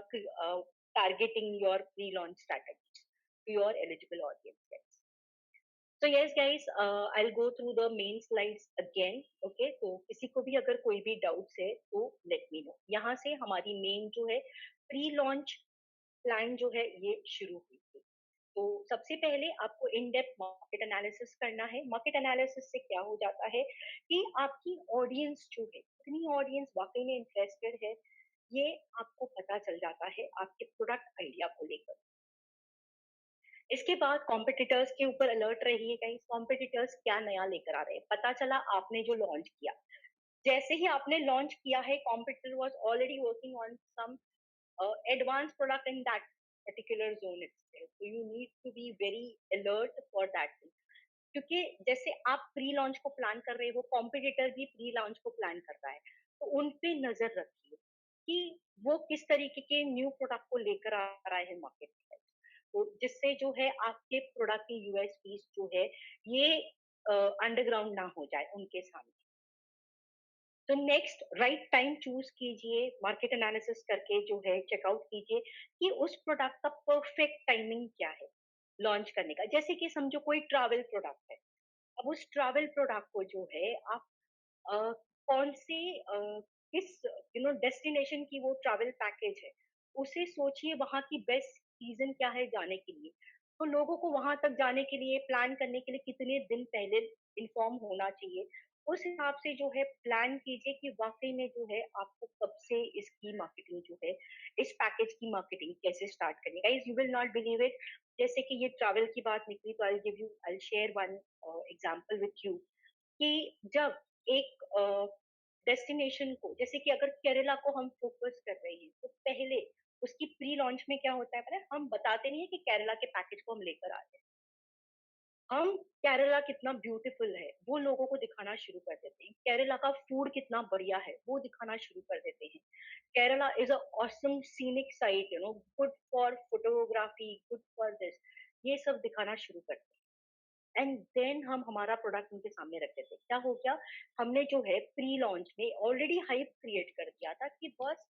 targeting your pre-launch strategies to your eligible audience. Guys. So yes, guys, I'll go through the main slides again. Okay, तो किसी को भी अगर कोई भी डाउट्स है तो लेट मी नो। यहाँ से हमारी मेन जो है प्री लॉन्च प्लान जो है ये शुरू हुई थी। तो सबसे पहले आपको इन डेप्थ मार्केट एनालिसिस करना है। मार्केट एनालिसिस से क्या हो जाता है कि आपकी ऑडियंस जो है, कितनी ऑडियंस वाकई में इंटरेस्टेड है, ये आपको पता चल जाता है आपके प्रोडक्ट आइडिया को लेकर। इसके बाद कॉम्पिटिटर्स के ऊपर अलर्ट रहिए गाइस, कॉम्पिटिटर्स क्या नया लेकर आ रहे हैं। पता चला आपने जो लॉन्च किया, जैसे ही आपने लॉन्च किया है competitor was already working on some advanced product in that particular zone itself, so you need to be very alert for that thing। क्योंकि जैसे आप प्री लॉन्च को प्लान कर रहे हो, कॉम्पिटिटर भी प्री लॉन्च को प्लान कर रहा है, तो उन पे नजर रखिए कि वो किस तरीके के न्यू प्रोडक्ट को लेकर आ रहा है मार्केट में, तो जिससे जो है आपके प्रोडक्ट की यूएसपीज जो है ये अंडरग्राउंड ना हो जाए उनके सामने। तो नेक्स्ट राइट टाइम चूज कीजिए, मार्केट एनालिसिस करके जो है चेकआउट कीजिए कि उस प्रोडक्ट का परफेक्ट टाइमिंग क्या है लॉन्च करने का। जैसे कि समझो कोई ट्रैवल प्रोडक्ट है, अब उस ट्रैवल प्रोडक्ट को जो है आप अ, कौन से किस डेस्टिनेशन की वो ट्रैवल पैकेज है, उसे सोचिए वहां की बेस्ट सीजन क्या है जाने के लिए। तो लोगों को वहां तक जाने के लिए प्लान करने के लिए कितने दिन पहले इन्फॉर्म होना चाहिए, उस हिसाब से जो है प्लान कीजिए कि वाकई में जो है आपको कब से इसकी मार्केटिंग जो है, इस पैकेज की मार्केटिंग कैसे स्टार्ट करनी है। Guys you will not believe it, जैसे कि ये ट्रैवल की बात निकली तो I share one example with you कि जब एक डेस्टिनेशन को, जैसे कि अगर केरला को हम फोकस कर रहे हैं तो पहले उसकी प्री लॉन्च में क्या होता है पता है, हम बताते नहीं है कि केरला के पैकेज को हम लेकर आते हैं, हम केरला कितना ब्यूटीफुल है वो लोगों को दिखाना शुरू कर देते हैं, केरला का फूड कितना बढ़िया है वो दिखाना शुरू कर देते हैं, Kerala is a awesome scenic site, good for photography, good for this, ये सब दिखाना शुरू करते हैं। एंड देन हम हमारा प्रोडक्ट उनके सामने रख देते हैं। क्या हो गया, हमने जो है प्री लॉन्च में ऑलरेडी हाइप क्रिएट कर दिया था कि बस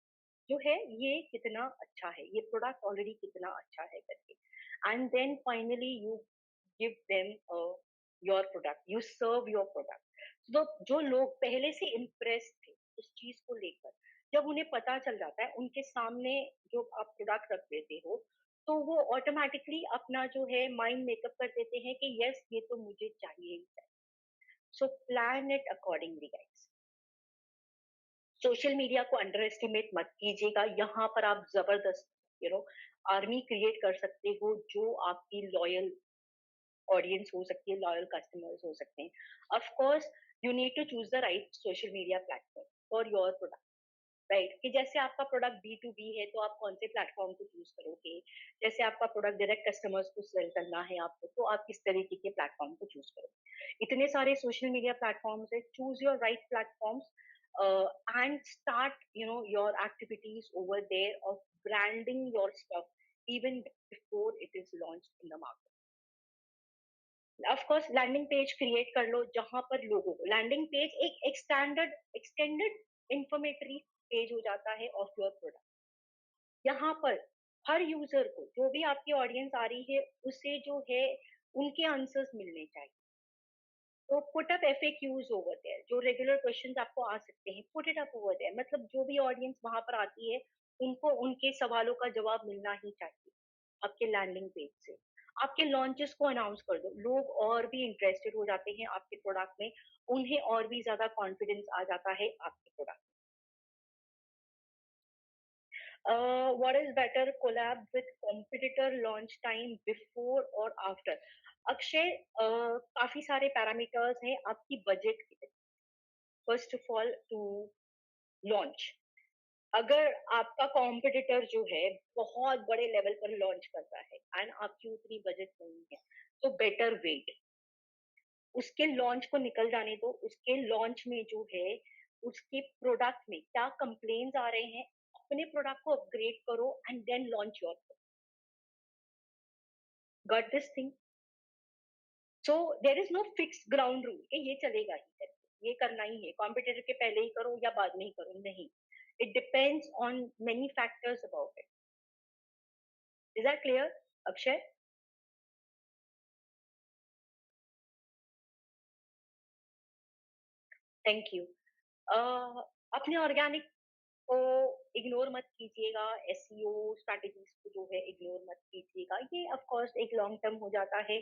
जो है ये कितना अच्छा है, ये प्रोडक्ट ऑलरेडी कितना अच्छा है करके। And then finally you give them your product, you serve your product. तो जो लोग पहले से इम्प्रेस थे उस चीज को लेकर, जब उन्हें पता चल जाता है उनके सामने जो आप प्रोडक्ट रख देते हो, तो वो ऑटोमेटिकली अपना जो है माइंड मेकअप कर देते हैं कि यस ये तो मुझे चाहिए ही चाहिए। So plan it accordingly guys. Social media को अंडर एस्टिमेट मत कीजिएगा, यहाँ पर आप जबरदस्त आर्मी क्रिएट कर सकते हो जो आपकी लॉयल ऑडियंस हो सकती है, लॉयल कस्टमर्स हो सकते हैं। Of course you need to choose the right social media platform for your product, right. कि जैसे आपका प्रोडक्ट बी टू बी है तो आप कौन से प्लेटफॉर्म को चूज करोगे, जैसे आपका प्रोडक्ट डायरेक्ट कस्टमर्स को सेल करना है आपको तो आप किस तरीके के प्लेटफॉर्म को चूज करोगे। इतने सारे सोशल मीडिया प्लेटफॉर्म्स है, choose your right platforms. and start, your activities over there of branding your stuff even before it is launched in the market. Of course landing page create कर लो जहां पर लोगों को, लैंडिंग पेज एक extended informatory page हो जाता है ऑफ योर प्रोडक्ट। यहाँ पर हर यूजर को, जो भी आपकी ऑडियंस आ रही है, उसे जो है उनके आंसर्स मिलने चाहिए। तो put up FAQs over there, जो रेगुलर क्वेश्चंस आपको आ सकते हैं, put it up over there. मतलब जो भी ऑडियंस वहां पर आती है, उनको उनके सवालों का जवाब मिलना ही चाहिए आपके लैंडिंग पेज से। आपके लॉन्चेस को अनाउंस कर दो, लोग और भी इंटरेस्टेड हो जाते हैं आपके प्रोडक्ट में, उन्हें और भी ज्यादा कॉन्फिडेंस आ जाता है आपके product. What is better, collab with competitor, launch time before or after? Akshay, काफी सारे पैरामीटर्स हैं आपकी बजट के। First of all, to launch, अगर आपका कॉम्पिटिटर जो है बहुत बड़े लेवल पर लॉन्च करता है एंड आपकी उतनी बजट नहीं है, तो बेटर वेट, उसके लॉन्च को निकल जाने दो। उसके लॉन्च में जो है, उसके प्रोडक्ट में क्या कंप्लेन्स आ रहे हैं, अपने प्रोडक्ट को अपग्रेड करो and then launch your. Got this thing? So there is no fixed ground rule कि ये चलेगा ही करके, ये करना ही है, कॉम्पिटिटर के पहले ही करो या बाद में ही करो, नहीं। It depends on many factors about it. Is that clear, Akshay? Thank you. अपने ऑर्गेनिक को इग्नोर मत कीजिएगा, एसईओ स्ट्रैटेजीज को जो है इग्नोर मत कीजिएगा। ये ऑफ कोर्स एक लॉन्ग टर्म हो जाता है,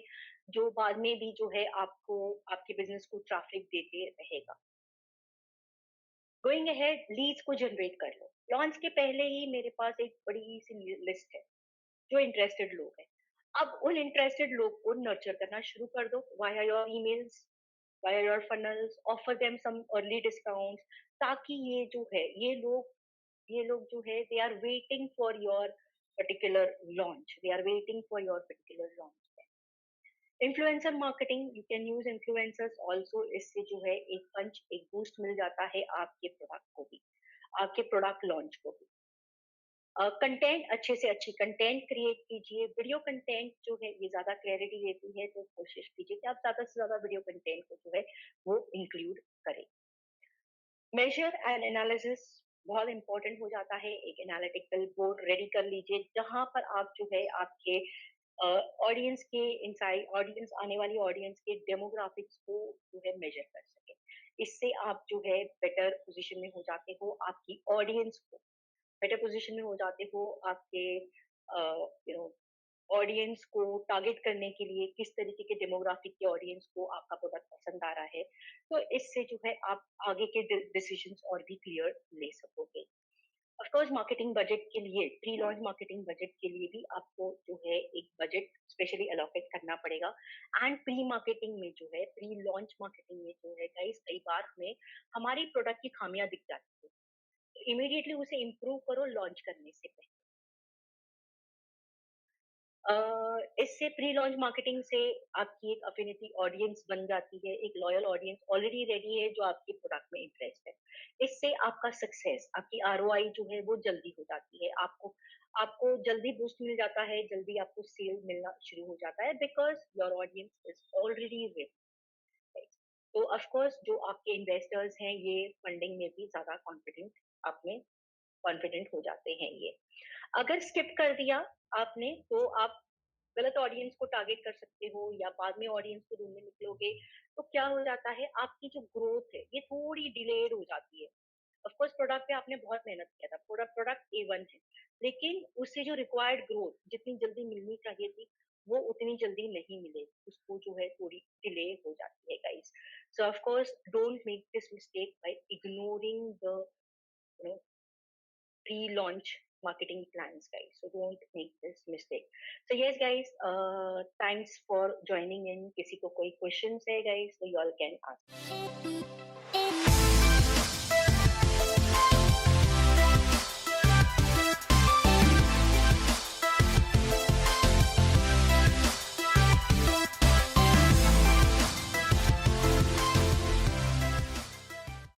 जो बाद में भी जो है आपको, आपके बिजनेस को ट्रैफिक देते रहेगा। गोइंग अहेड, लीड्स को जनरेट कर लो। लॉन्च के पहले ही मेरे पास एक बड़ी सी लिस्ट है जो इंटरेस्टेड लोग हैं। अब उन इंटरेस्टेड लोग को नर्चर करना शुरू कर दो via your emails, via your funnels, offer them some early discounts, ताकि ये लोग जो है, they are waiting for your particular launch, they are waiting for your particular launch. Influencer marketing, you can use influencers also. इससे जो है एक पंच, एक बूस्ट मिल जाता है आपके प्रोडक्ट को भी, आपके प्रोडक्ट लॉन्च को भी। कंटेंट, अच्छे से अच्छी कंटेंट क्रिएट कीजिए। वीडियो कंटेंट जो है ये ज्यादा क्लैरिटी देती है, तो कोशिश कीजिए कि आप ज्यादा से ज्यादा वीडियो कंटेंट को जो है वो इंक्लूड करें। मेजर एंड एनालिसिस बहुत इंपॉर्टेंट हो जाता है। एक एनालिटिकल बोर्ड रेडी कर लीजिए जहां पर आप जो है आपके ऑडियंस के इनसाइड, ऑडियंस, आने वाली ऑडियंस के डेमोग्राफिक्स को जो है मेजर कर सके। इससे आप जो है बेटर पोजीशन में हो जाते हो, आपकी ऑडियंस को बेटर पोजीशन में हो जाते हो, आपके यू नो ऑडियंस को टारगेट करने के लिए किस तरीके के डेमोग्राफिक के ऑडियंस को आपका प्रोडक्ट पसंद आ रहा है। तो इससे जो है आप आगे के डिसीजंस और भी क्लियर ले सकोगे। ऑफ कोर्स मार्केटिंग बजट के लिए, प्री लॉन्च मार्केटिंग बजट के लिए भी आपको जो है एक बजट स्पेशली अलोकेट करना पड़ेगा। एंड प्री मार्केटिंग में जो है, प्री लॉन्च मार्केटिंग में जो है गाइस, कई बार हमें हमारी प्रोडक्ट की खामियां दिख जाती है, तो इमीडिएटली उसे इम्प्रूव करो लॉन्च करने से पहले। इससे प्री लॉन्च मार्केटिंग से आपकी एक अफिनिटी ऑडियंस बन जाती है, एक लॉयल ऑडियंस ऑलरेडी रेडी है जो आपके प्रोडक्ट में इंटरेस्ट है। इससे आपका सक्सेस, आपकी आरओआई जो है वो जल्दी हो जाती है। आपको आपको जल्दी बूस्ट मिल जाता है, जल्दी आपको सेल मिलना शुरू हो जाता है, because your audience is already ready. तो ऑफ कोर्स जो आपके इन्वेस्टर्स हैं, ये फंडिंग में भी ज्यादा कॉन्फिडेंट, आप में कॉन्फिडेंट हो जाते हैं ये। अगर स्किप कर दिया आपने, तो आप गलत ऑडियंस को टारगेट कर सकते हो या बाद में ऑडियंस को ढूंढने निकलोगे, तो क्या हो जाता है, आपकी जो ग्रोथ है ये थोड़ी डिलेड हो जाती है। ऑफ कोर्स प्रोडक्ट पे आपने बहुत मेहनत किया था, प्रोडक्ट ए1 है, लेकिन उससे जो रिक्वायर्ड ग्रोथ जितनी जल्दी मिलनी चाहिए थी, वो उतनी जल्दी नहीं मिले, उसको जो है थोड़ी डिले हो जाती है guys. So of course don't make this mistake by ignoring the pre-launch marketing plans, guys. So don't make this mistake. So yes, guys, thanks for joining in. किसी को कोई questions है, guys, so you all can ask.